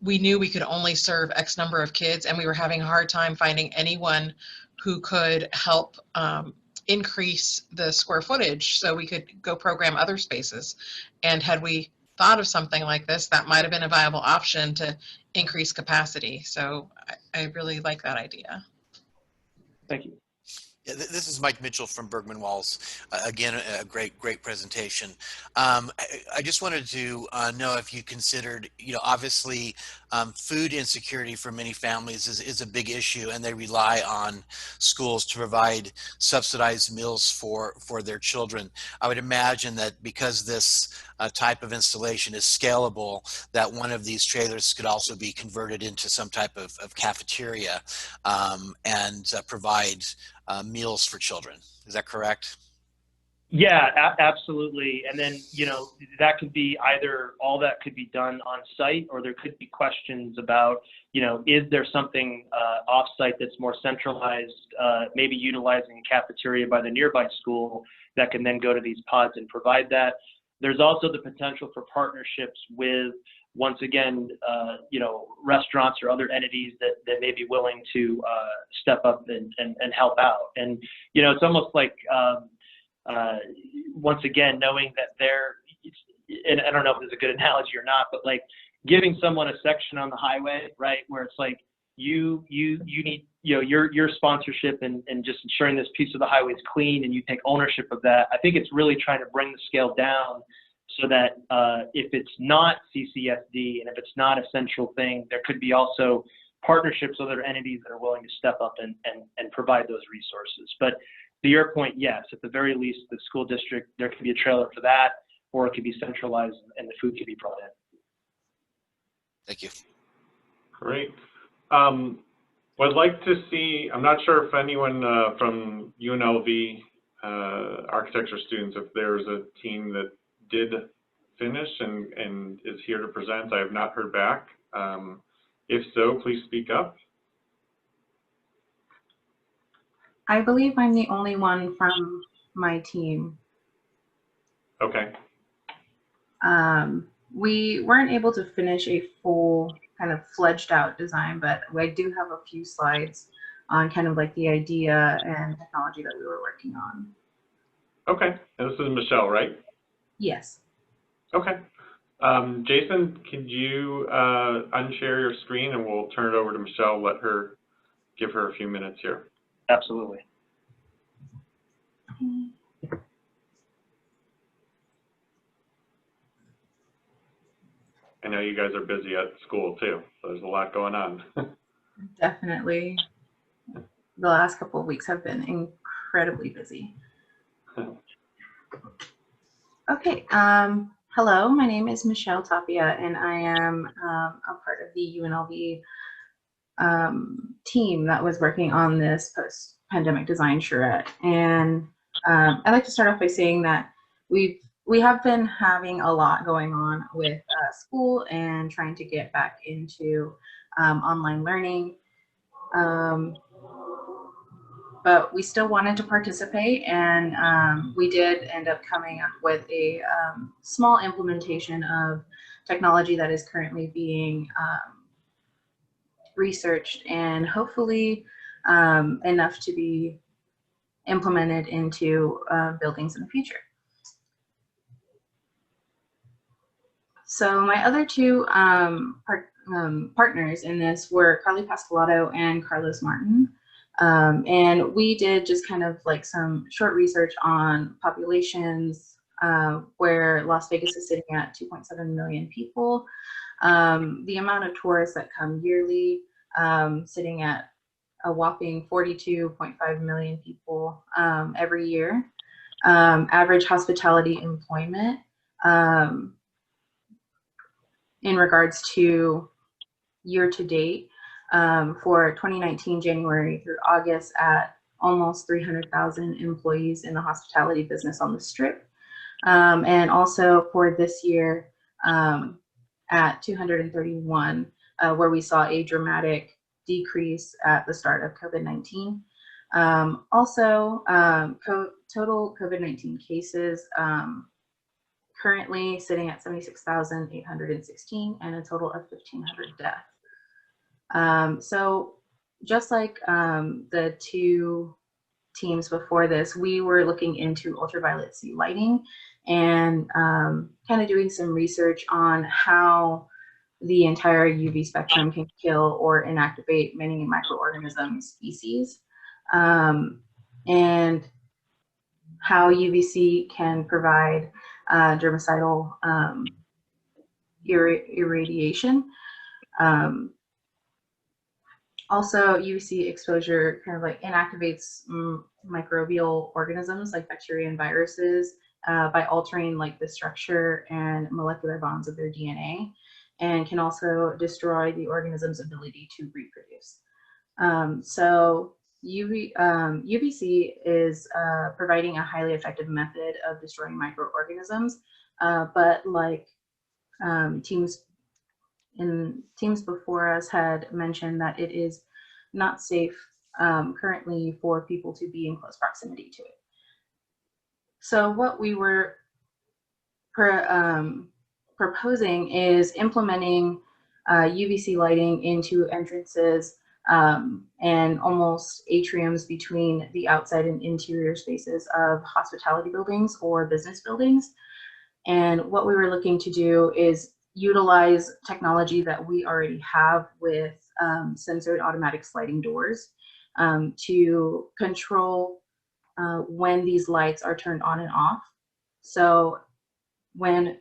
we knew we could only serve X number of kids, and we were having a hard time finding anyone who could help increase the square footage so we could go program other spaces. And had we thought of something like this, that might have been a viable option to increase capacity. So I really like that idea. Thank you. Yeah, this is Mike Mitchell from Bergman Walls. Again, a great presentation. I just wanted to know if you considered, obviously food insecurity for many families is a big issue, and they rely on schools to provide subsidized meals for their children. I would imagine that because this type of installation is scalable, that one of these trailers could also be converted into some type of cafeteria and provide meals for children. Is that correct? Yeah, absolutely. And then, that could be either all that could be done on site, or there could be questions about, is there something off site that's more centralized, maybe utilizing a cafeteria by the nearby school that can then go to these pods and provide that. There's also the potential for partnerships with, once again, restaurants or other entities that may be willing to step up and help out. And, it's almost like, once again, knowing that and I don't know if this is a good analogy or not, but like giving someone a section on the highway, right, where it's like, you need, your sponsorship and just ensuring this piece of the highway is clean and you take ownership of that. I think it's really trying to bring the scale down so that if it's not CCSD and if it's not a central thing, there could be also partnerships with other entities that are willing to step up and provide those resources. But to your point, yes, at the very least, the school district, there could be a trailer for that, or it could be centralized and the food could be brought in. Thank you. Great. I'd like to see, I'm not sure if anyone from UNLV architecture students, if there's a team that did finish and is here to present. I have not heard back. If so, please speak up. I believe I'm the only one from my team. Okay. We weren't able to finish a full kind of fledged out design, but I do have a few slides on kind of like the idea and technology that we were working on. Okay. And this is Michelle, right? Yes. Okay. Jason, could you unshare your screen and we'll turn it over to Michelle, give her a few minutes here. Absolutely. I know you guys are busy at school too, so there's a lot going on. Definitely. The last couple of weeks have been incredibly busy. Okay. Hello, my name is Michelle Tapia, and I am a part of the UNLV team that was working on this post-pandemic design charrette. And I'd like to start off by saying that we have been having a lot going on with school and trying to get back into online learning. But we still wanted to participate, and we did end up coming up with a small implementation of technology that is currently being researched and hopefully enough to be implemented into buildings in the future. So my other two partners in this were Carly Pascalato and Carlos Martin. And we did just kind of like some short research on populations where Las Vegas is sitting at 2.7 million people. The amount of tourists that come yearly, sitting at a whopping 42.5 million people every year. Average hospitality employment in regards to year to date for 2019 January through August at almost 300,000 employees in the hospitality business on the Strip. And also for this year at 231, where we saw a dramatic decrease at the start of COVID-19. Also, total COVID-19 cases currently sitting at 76,816 and a total of 1,500 deaths. So just like the two teams before this, we were looking into ultraviolet C lighting and kind of doing some research on how the entire UV spectrum can kill or inactivate many microorganism species, and how UVC can provide germicidal irradiation. Also, UVC exposure kind of like inactivates microbial organisms like bacteria and viruses by altering like the structure and molecular bonds of their DNA, and can also destroy the organism's ability to reproduce. So UVC is providing a highly effective method of destroying microorganisms, but like teams before us had mentioned that it is not safe currently for people to be in close proximity to it. So what we were proposing is implementing UVC lighting into entrances and almost atriums between the outside and interior spaces of hospitality buildings or business buildings. And what we were looking to do is utilize technology that we already have with sensored automatic sliding doors to control when these lights are turned on and off. So when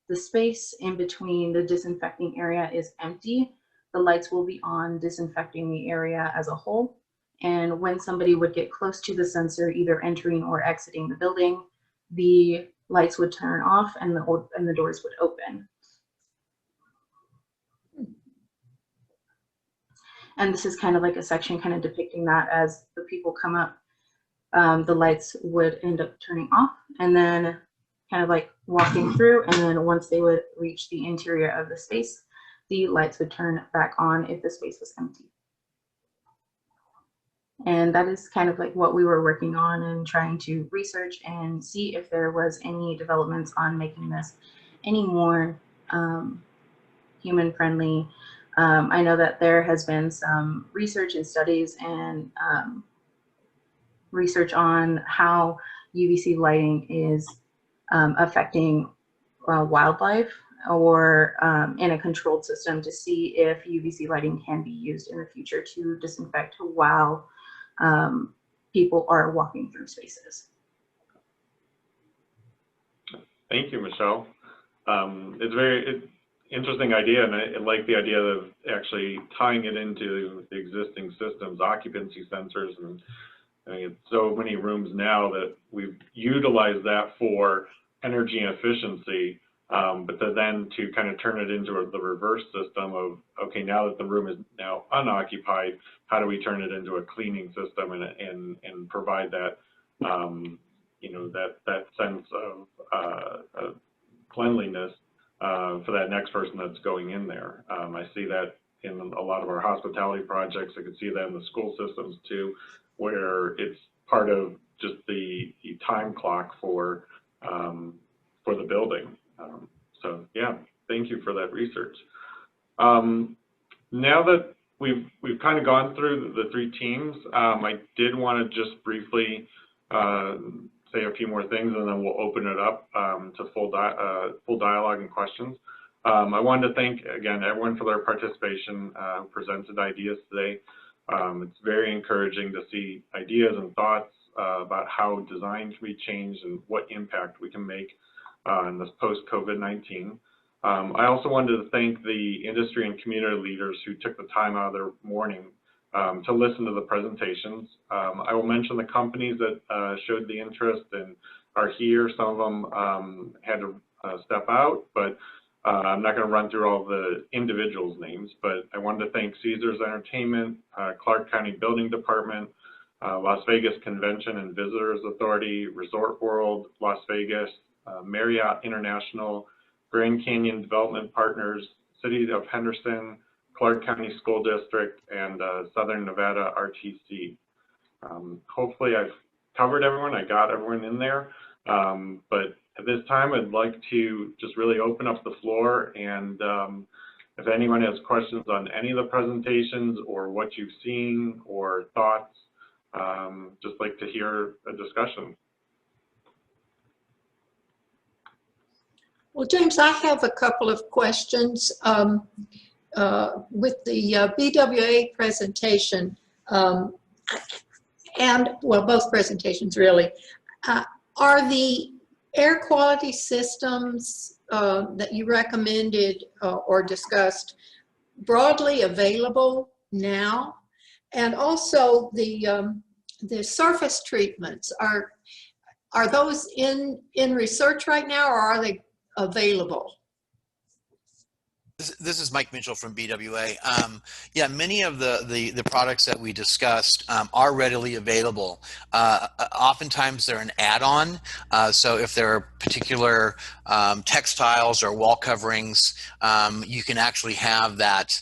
the space in between the disinfecting area is empty, the lights will be on, disinfecting the area as a whole. And when somebody would get close to the sensor, either entering or exiting the building, the lights would turn off and the doors would open. And this is kind of like a section kind of depicting that as the people come up, the lights would end up turning off and then kind of like walking through. And then once they would reach the interior of the space, the lights would turn back on if the space was empty. And that is kind of like what we were working on and trying to research and see if there was any developments on making this any more human friendly. I know that there has been some research and studies and research on how UVC lighting is affecting wildlife or in a controlled system to see if UVC lighting can be used in the future to disinfect while people are walking through spaces. Thank you, Michelle. It's a very interesting idea, and I like the idea of actually tying it into the existing systems, occupancy sensors, and I mean, it's so many rooms now that we've utilized that for energy efficiency, but then to kind of turn it into the reverse system of, okay, now that the room is now unoccupied, how do we turn it into a cleaning system and provide that, you know, that sense of cleanliness for that next person that's going in there. I see that in a lot of our hospitality projects. I could see that in the school systems too, where it's part of just the time clock for the building. So yeah, thank you for that research. Now that we've kind of gone through the three teams, I did want to just briefly say a few more things, and then we'll open it up to full dialogue and questions. I wanted to thank, again, everyone for their participation, who presented ideas today. It's very encouraging to see ideas and thoughts about how design can be changed and what impact we can make in this post-COVID-19. I also wanted to thank the industry and community leaders who took the time out of their morning to listen to the presentations. I will mention the companies that showed the interest and are here. Some of them had to step out, but I'm not going to run through all the individuals' names, but I wanted to thank Caesars Entertainment, Clark County Building Department, Las Vegas Convention and Visitors Authority, Resort World, Las Vegas, Marriott International, Grand Canyon Development Partners, City of Henderson, Clark County School District, and Southern Nevada RTC. Hopefully I've covered everyone, I got everyone in there, but at this time I'd like to just really open up the floor, and if anyone has questions on any of the presentations or what you've seen or thoughts, just like to hear a discussion. Well, James, I have a couple of questions. With the BWA presentation, and well, both presentations really, are the air quality systems that you recommended or discussed broadly available now? And also the surface treatments, are those in research right now, or are they available? This is Mike Mitchell from BWA. Yeah, many of the products that we discussed are readily available. Oftentimes they're an add-on. So if there are particular textiles or wall coverings, you can actually have that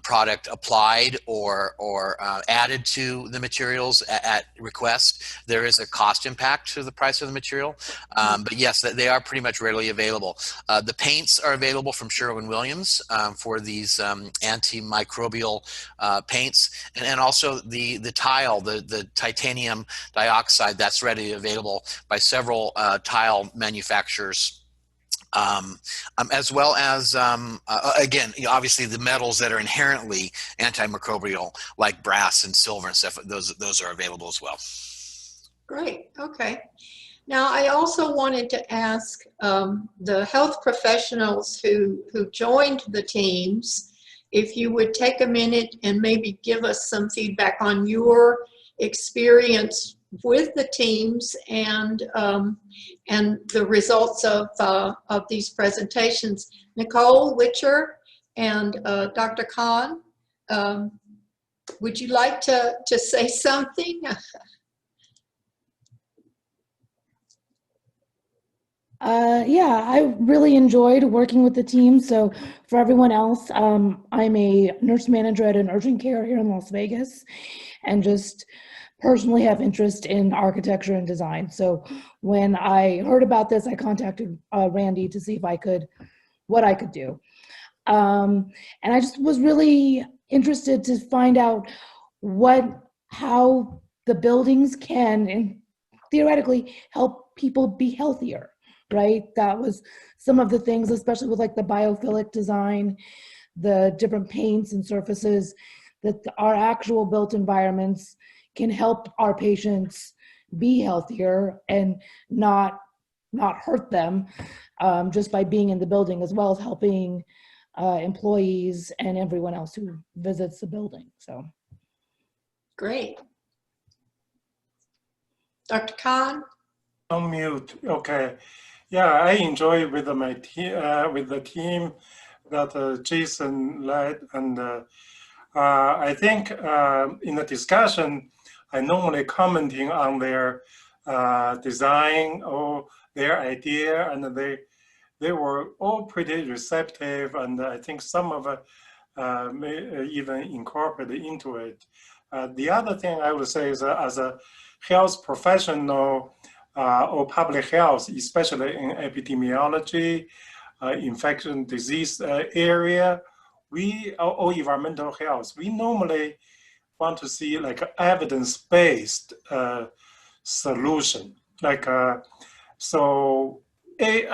product applied or added to the materials at request. There is a cost impact to the price of the material, but yes, they are pretty much readily available. The paints are available from Sherwin-Williams for these antimicrobial paints, and also the tile, the titanium dioxide, that's readily available by several tile manufacturers as well as, again, obviously the metals that are inherently antimicrobial, like brass and silver and stuff, those are available as well. Great, okay. Now, I also wanted to ask the health professionals who joined the teams, if you would take a minute and maybe give us some feedback on your experience with the teams and the results of these presentations. Nicole Witcher and Dr. Khan, would you like to say something? Yeah, I really enjoyed working with the team. So for everyone else, I'm a nurse manager at an urgent care here in Las Vegas and just personally have interest in architecture and design. So when I heard about this, I contacted Randy to see if what I could do. And I just was really interested to find out how the buildings can and theoretically help people be healthier. Right? That was some of the things, especially with like the biophilic design, the different paints and surfaces, that our actual built environments can help our patients be healthier and not hurt them just by being in the building, as well as helping employees and everyone else who visits the building. So great. Dr. Khan? On mute. Okay. Yeah, I enjoy with my with the team that Jason led, and I think in the discussion, I normally commenting on their design or their idea, and they were all pretty receptive, and I think some of it may even incorporate into it. The other thing I would say is as a health professional, or public health, especially in epidemiology, infection disease area, or environmental health, we normally want to see like evidence-based solution. Like, I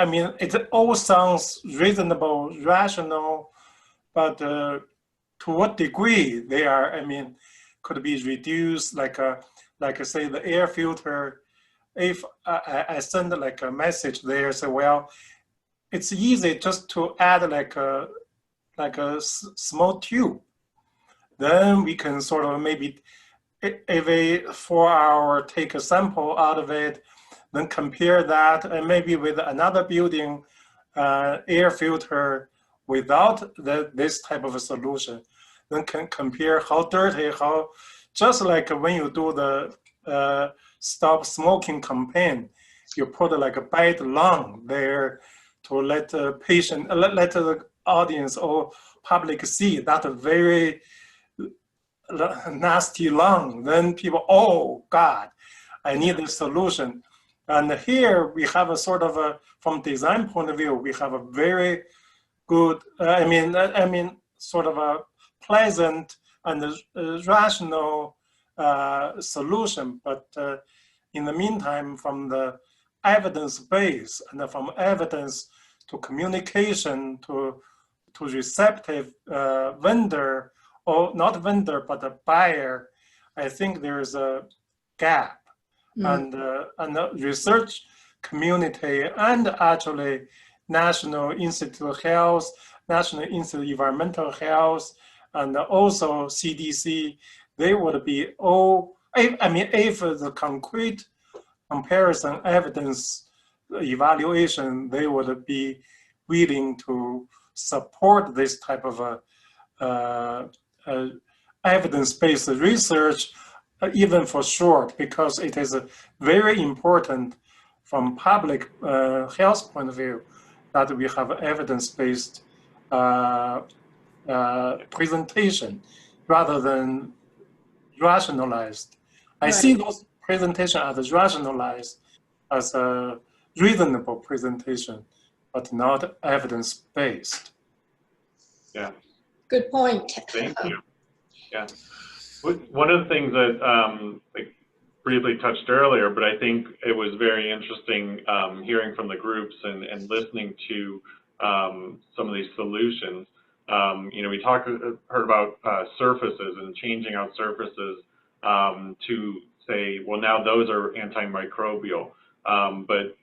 mean, it all sounds reasonable, rational, but to what degree they are, I mean, could be reduced, like I say, the air filter. If I send like a message there, say, well, it's easy just to add like a small tube. Then we can sort of maybe every 4 hour take a sample out of it, then compare that and maybe with another building air filter without this type of a solution. Then can compare how dirty, just like when you do the stop smoking campaign, you put like a bad lung there to let the patient, let the audience or public see that very nasty lung. Then people, oh God, I need a solution. And here we have a sort of a, from design point of view, we have a very good, I mean, sort of a pleasant and rational solution, but in the meantime, from the evidence base and from evidence to communication to receptive vendor, or not vendor, but a buyer, I think there is a gap. And the research community and actually National Institute of Health, National Institute of Environmental Health, and also CDC, they would be all, I mean, if the concrete comparison evidence evaluation, they would be willing to support this type of evidence-based research, even for short, because it is very important from public health point of view that we have evidence-based presentation rather than rationalized. I see those presentations as rationalized, as a reasonable presentation, but not evidence-based. Yeah. Good point. Thank you. Yeah. One of the things that like briefly touched earlier, but I think it was very interesting hearing from the groups and listening to some of these solutions. You know, we heard about surfaces and changing out surfaces to say, well, now those are antimicrobial. But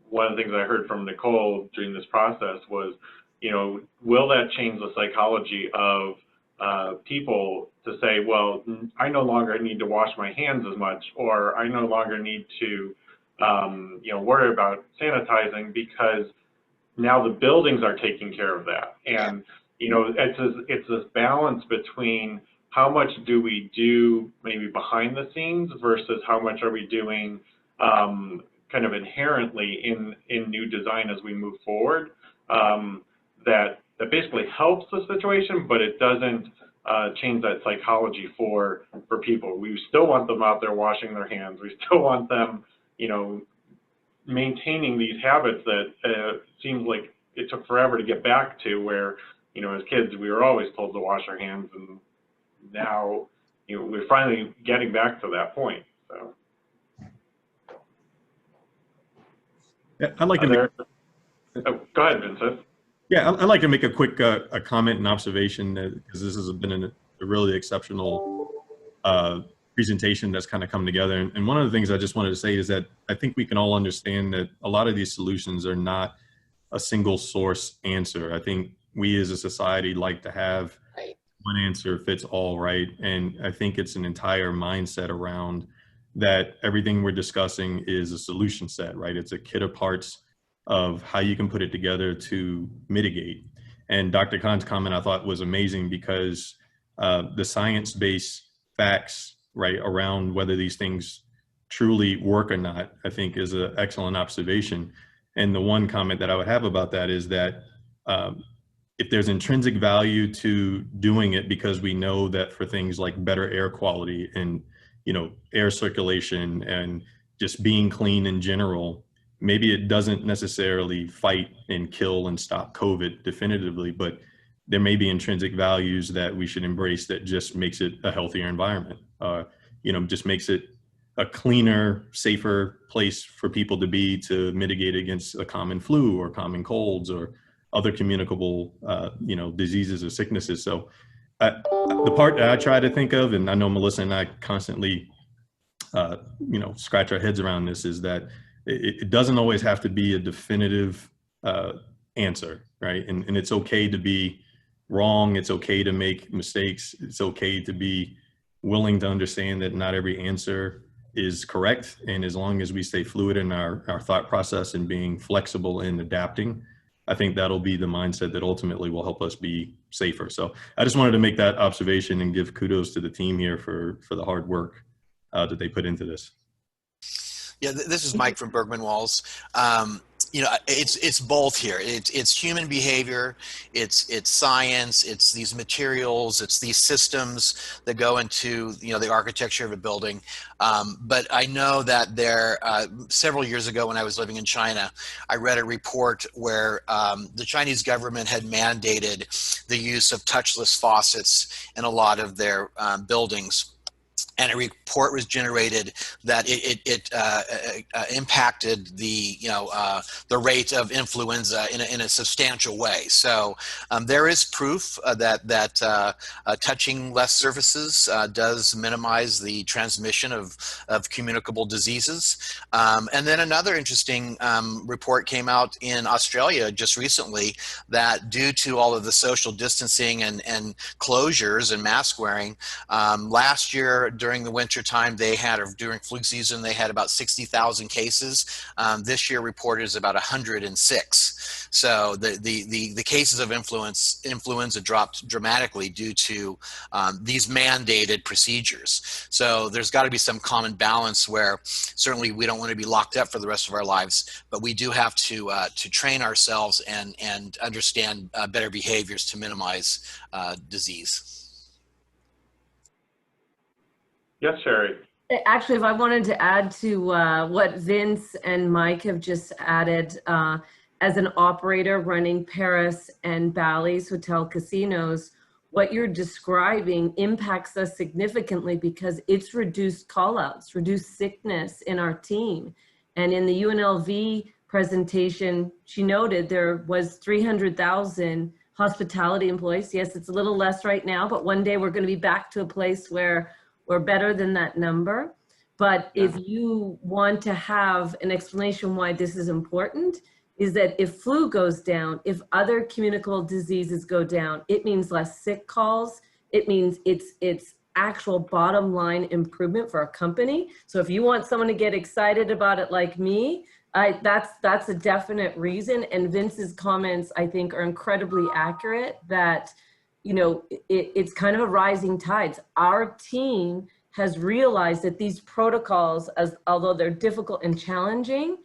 one of the things I heard from Nicole during this process was, you know, will that change the psychology of people to say, well, I no longer need to wash my hands as much, or I no longer need to, you know, worry about sanitizing because now the buildings are taking care of that. And, you know, it's this balance between how much do we do maybe behind the scenes versus how much are we doing kind of inherently in new design as we move forward, that basically helps the situation, but it doesn't change that psychology for people. We still want them out there washing their hands. We still want them, you know, maintaining these habits that seems like it took forever to get back to, where, you know, as kids, we were always told to wash our hands, and now, you know, we're finally getting back to that point. So. Yeah, I'd like to make, go ahead, Vincent. Yeah, I'd like to make a quick a comment and observation, because this has been a really exceptional presentation that's kind of come together. And one of the things I just wanted to say is that I think we can all understand that a lot of these solutions are not a single source answer. I think we as a society like to have one answer fits all, right? And I think it's an entire mindset around that everything we're discussing is a solution set, right? It's a kit of parts of how you can put it together to mitigate. And Dr. Khan's comment I thought was amazing, because the science-based facts, right, around whether these things truly work or not, I think is an excellent observation. And the one comment that I would have about that is that if there's intrinsic value to doing it, because we know that for things like better air quality and, you know, air circulation and just being clean in general, maybe it doesn't necessarily fight and kill and stop COVID definitively, but there may be intrinsic values that we should embrace that just makes it a healthier environment. You know, just makes it a cleaner, safer place for people to be, to mitigate against a common flu or common colds or other communicable, you know, diseases or sicknesses. So the part that I try to think of, and I know Melissa and I constantly, you know, scratch our heads around this, is that it doesn't always have to be a definitive answer, right? And it's okay to be wrong. It's okay to make mistakes. It's okay to be willing to understand that not every answer is correct. And as long as we stay fluid in our thought process and being flexible and adapting, I think that'll be the mindset that ultimately will help us be safer. So I just wanted to make that observation and give kudos to the team here for the hard work that they put into this. Yeah, this is Mike from Bergman Walls. You know, it's both here. It's human behavior, it's science, it's these materials, it's these systems that go into, you know, the architecture of a building. But I know that there, several years ago when I was living in China, I read a report where the Chinese government had mandated the use of touchless faucets in a lot of their buildings. And a report was generated that it impacted the, you know, the rate of influenza in a substantial way. So there is proof that touching less surfaces does minimize the transmission of communicable diseases. And then another interesting report came out in Australia just recently, that due to all of the social distancing and closures and mask wearing, last year during the winter time, they had, or during flu season, they had about 60,000 cases. This year reported is about 106. So the cases of influenza dropped dramatically due to these mandated procedures. So there's got to be some common balance where certainly we don't want to be locked up for the rest of our lives, but we do have to train ourselves and understand better behaviors to minimize disease. Yes, Sherry. Actually, if I wanted to add to what Vince and Mike have just added, as an operator running Paris and Bally's hotel casinos, what you're describing impacts us significantly because it's reduced call-outs, reduced sickness in our team. And in the UNLV presentation, she noted there was 300,000 hospitality employees. Yes, it's a little less right now, but one day we're going to be back to a place where we're better than that number. But if you want to have an explanation why this is important, is that if flu goes down, if other communicable diseases go down, it means less sick calls. It means it's actual bottom line improvement for a company. So if you want someone to get excited about it like me, that's a definite reason. And Vince's comments, I think, are incredibly accurate that, you know, it's kind of a rising tides. Our team has realized that these protocols, although they're difficult and challenging,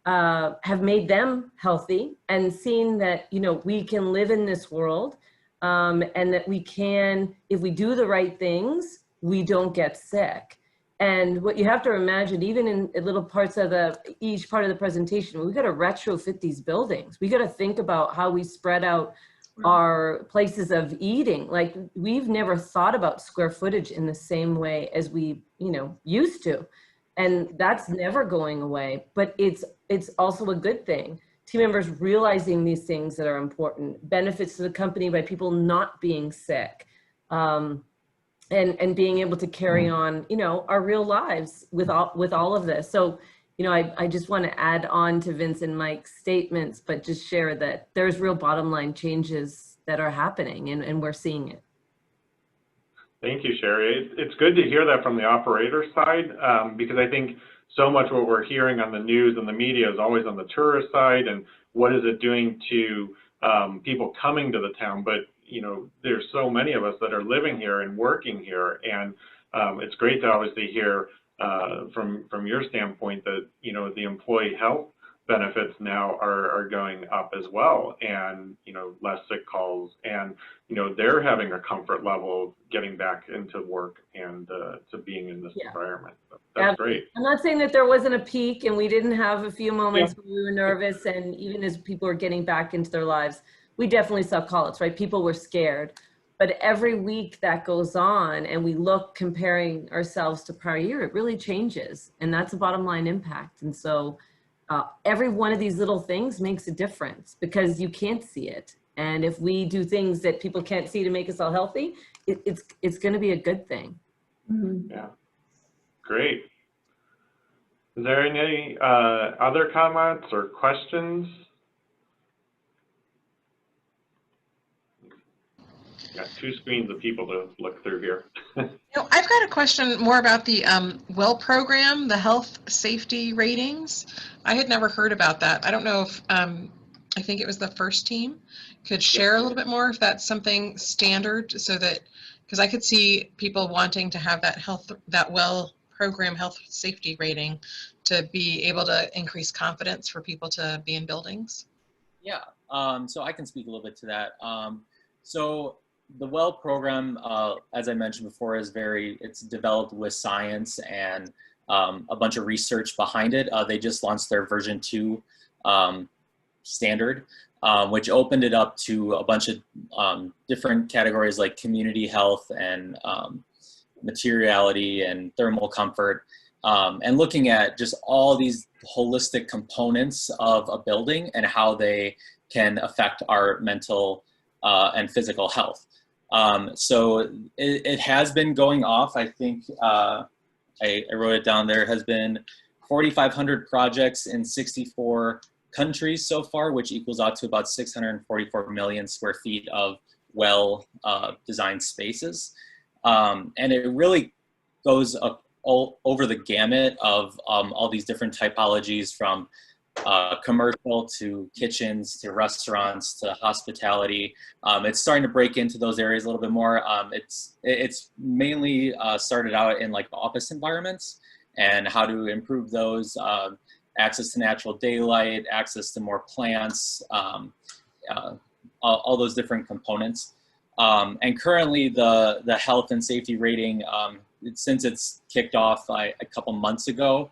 have made them healthy and seen that, you know, we can live in this world and that we can, if we do the right things, we don't get sick. And what you have to imagine, even in little parts of each part of the presentation, we've got to retrofit these buildings. We got to think about how we spread out our places of eating. Like, we've never thought about square footage in the same way as we, you know, used to. And that's never going away, but it's also a good thing. Team members realizing these things that are important, benefits to the company by people not being sick, and being able to carry on, you know, our real lives with all of this. So, you know, I just want to add on to Vince and Mike's statements, but just share that there's real bottom line changes that are happening, and we're seeing it. Thank you, Sherry. It's good to hear that from the operator side, because I think so much what we're hearing on the news and the media is always on the tourist side and what is it doing to people coming to the town. But, you know, there's so many of us that are living here and working here, and it's great to obviously hear from your standpoint that, you know, the employee health benefits now are going up as well, and, you know, less sick calls, and, you know, they're having a comfort level of getting back into work and to being in this environment. So that's great. I'm not saying that there wasn't a peak and we didn't have a few moments where we were nervous, and even as people were getting back into their lives, we definitely saw call-outs, right? People were scared. But every week that goes on and we look comparing ourselves to prior year, it really changes, and that's a bottom line impact. And so every one of these little things makes a difference because you can't see it. And if we do things that people can't see to make us all healthy, it's going to be a good thing. Mm-hmm. Yeah, great. Is there any other comments or questions? Got two screens of people to look through here. You know, I've got a question more about the WELL program, the health safety ratings. I had never heard about that. I don't know if, I think it was the first team, could share a little bit more if that's something standard, so that, because I could see people wanting to have that WELL program health safety rating to be able to increase confidence for people to be in buildings. Yeah, so I can speak a little bit to that. So the WELL program, as I mentioned before, it's developed with science and a bunch of research behind it. They just launched their version 2 standard, which opened it up to a bunch of different categories like community health and materiality and thermal comfort, and looking at just all these holistic components of a building and how they can affect our mental and physical health. So it has been going off. I think I wrote it down. There has been 4,500 projects in 64 countries so far, which equals out to about 644 million square feet of well designed spaces. And it really goes up all over the gamut of all these different typologies, from commercial to kitchens to restaurants to hospitality. It's starting to break into those areas a little bit more. It's mainly started out in like office environments and how to improve those, access to natural daylight, access to more plants, all those different components. And currently the health and safety rating, since it's kicked off a couple months ago,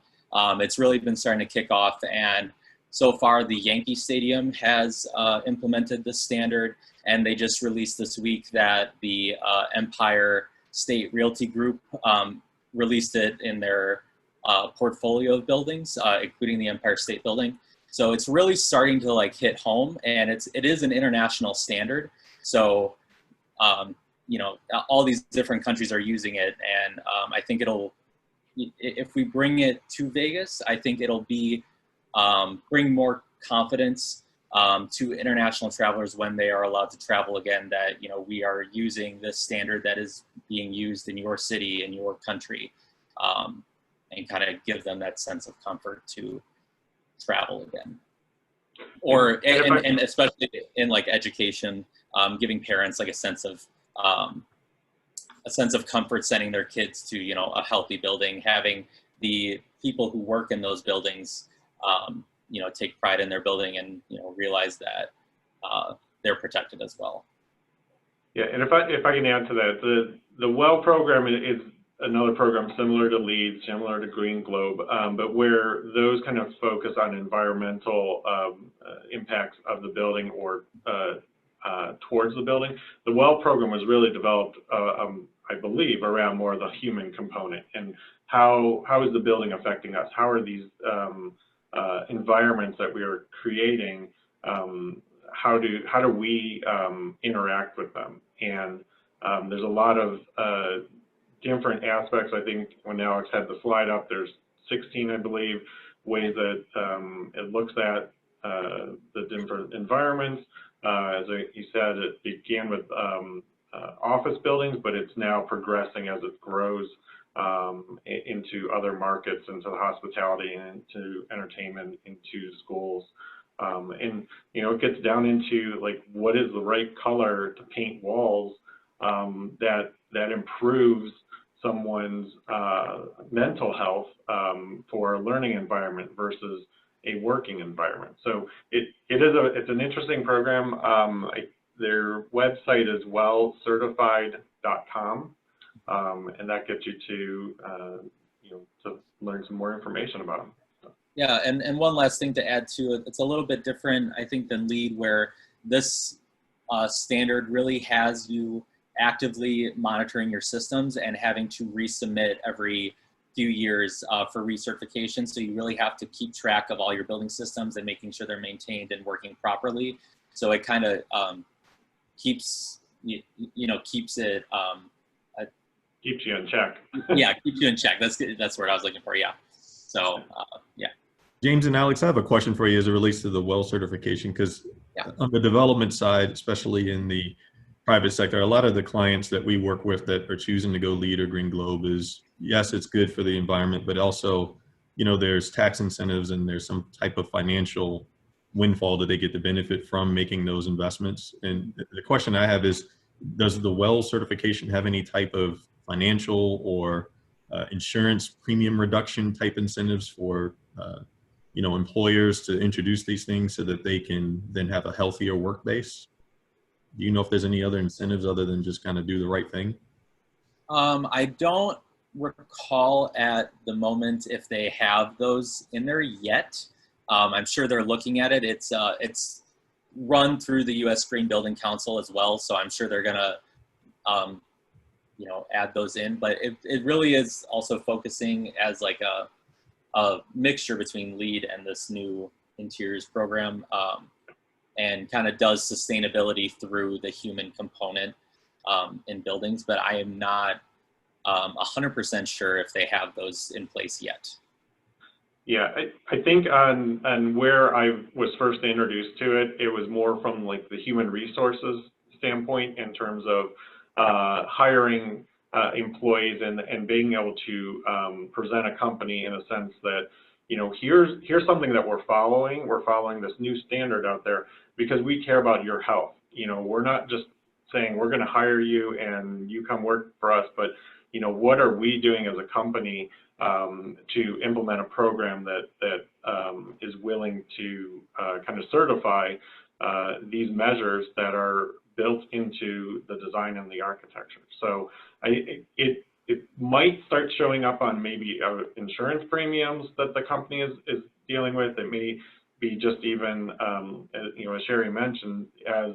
it's really been starting to kick off, and So far, the Yankee Stadium has implemented this standard, and they just released this week that the Empire State Realty Group released it in their portfolio of buildings, including the Empire State Building. So it's really starting to like hit home, and it is an international standard. So, you know, all these different countries are using it, and I think if we bring it to Vegas, I think it'll be bring more confidence to international travelers when they are allowed to travel again, that, you know, we are using this standard that is being used in your city, in your country, and kind of give them that sense of comfort to travel again. Or, and especially in like education, giving parents like a sense of comfort sending their kids to, you know, a healthy building, having the people who work in those buildings, you know, take pride in their building and, you know, realize that they're protected as well. Yeah, and if I can add to that, the WELL program is another program similar to LEED, similar to Green Globe, but where those kind of focus on environmental impacts of the building or towards the building. The WELL program was really developed, I believe, around more of the human component and how is the building affecting us? How are these environments that we are creating, how do we interact with them? And there's a lot of different aspects. I think when Alex had the slide up, there's 16, I believe, ways that it looks at the different environments. As he said, it began with office buildings, but it's now progressing as it grows into other markets, into the hospitality, and into entertainment, into schools. And, you know, it gets down into like, what is the right color to paint walls that improves someone's mental health for a learning environment versus a working environment. So it's an interesting program. Their website is wellcertified.com, and that gets you to you know, to learn some more information about them. So. Yeah, and one last thing to add to it, it's a little bit different, I think, than LEED, where this standard really has you actively monitoring your systems and having to resubmit every few years for recertification. So you really have to keep track of all your building systems and making sure they're maintained and working properly. So it kind of keeps it keeps you in check. Yeah, keeps you in check. That's the word I was looking for. Yeah. So yeah. James and Alex, I have a question for you as it relates to the WELL certification, because on the development side, especially in the private sector, a lot of the clients that we work with that are choosing to go LEED or Green Globe is, yes, it's good for the environment, but also, you know, there's tax incentives and there's some type of financial windfall that they get to benefit from making those investments. And the question I have is, does the WELL certification have any type of financial or insurance premium reduction type incentives for you know, employers to introduce these things so that they can then have a healthier work base? Do you know if there's any other incentives other than just kind of do the right thing? I don't recall at the moment if they have those in there yet. I'm sure they're looking at it. It's run through the U.S. Green Building Council as well, so I'm sure they're gonna you know, add those in. But it really is also focusing as like a mixture between LEED and this new interiors program. And kind of does sustainability through the human component in buildings, but I am not 100% sure if they have those in place yet. Yeah, I think on where I was first introduced to it, it was more from like the human resources standpoint in terms of hiring employees and being able to present a company in a sense that, you know, here's something that we're following. We're following this new standard out there because we care about your health. You know, we're not just saying we're going to hire you and you come work for us, but, you know, what are we doing as a company to implement a program that is willing to kind of certify these measures that are built into the design and the architecture. So it might start showing up on maybe insurance premiums that the company is dealing with. It may be just even, as Sherry mentioned, as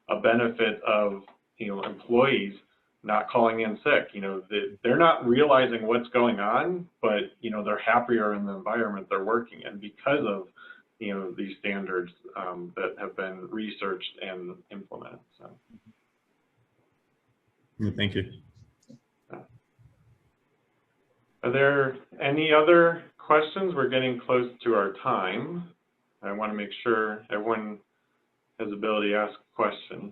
a benefit of, employees not calling in sick. They're not realizing what's going on, but, they're happier in the environment they're working in because of, these standards that have been researched and implemented. So. Thank you. Are there any other questions? We're getting close to our time. I want to make sure everyone has the ability to ask a question.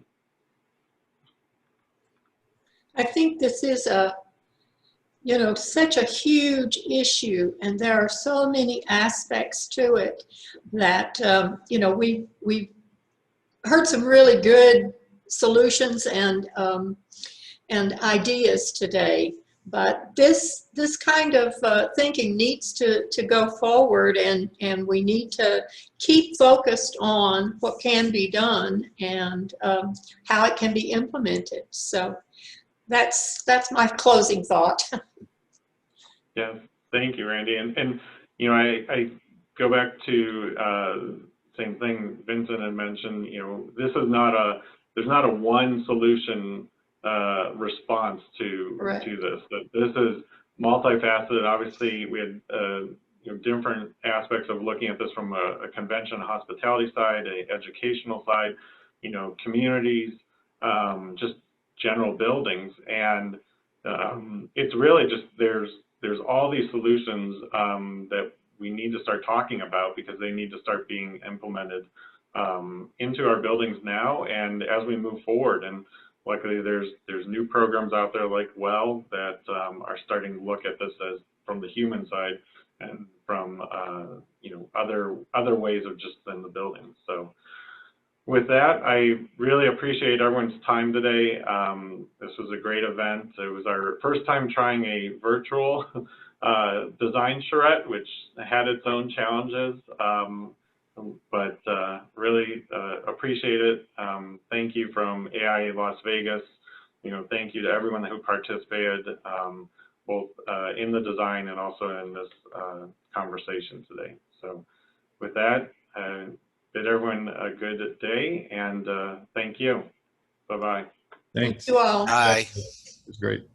I think this is such a huge issue, and there are so many aspects to it that, we've heard some really good solutions and ideas today. But this kind of thinking needs to go forward, and we need to keep focused on what can be done and how it can be implemented. So that's my closing thought. Yeah, thank you, Randy. And I go back to same thing Vincent had mentioned. This is there's not a one solution response to this. That this is multifaceted. Obviously, we had different aspects of looking at this from a convention hospitality side, a educational side, communities, just general buildings, and it's really just there's all these solutions that we need to start talking about because they need to start being implemented into our buildings now and as we move forward. And luckily, there's new programs out there like WELL that are starting to look at this as from the human side and from other ways of just in the building. So with that, I really appreciate everyone's time today. This was a great event. It was our first time trying a virtual design charrette, which had its own challenges. But really appreciate it. Thank you from AIA Las Vegas. Thank you to everyone who participated, both in the design and also in this conversation today. So with that, bid everyone a good day, and thank you. Bye-bye. Thanks. You all. Bye. It's great.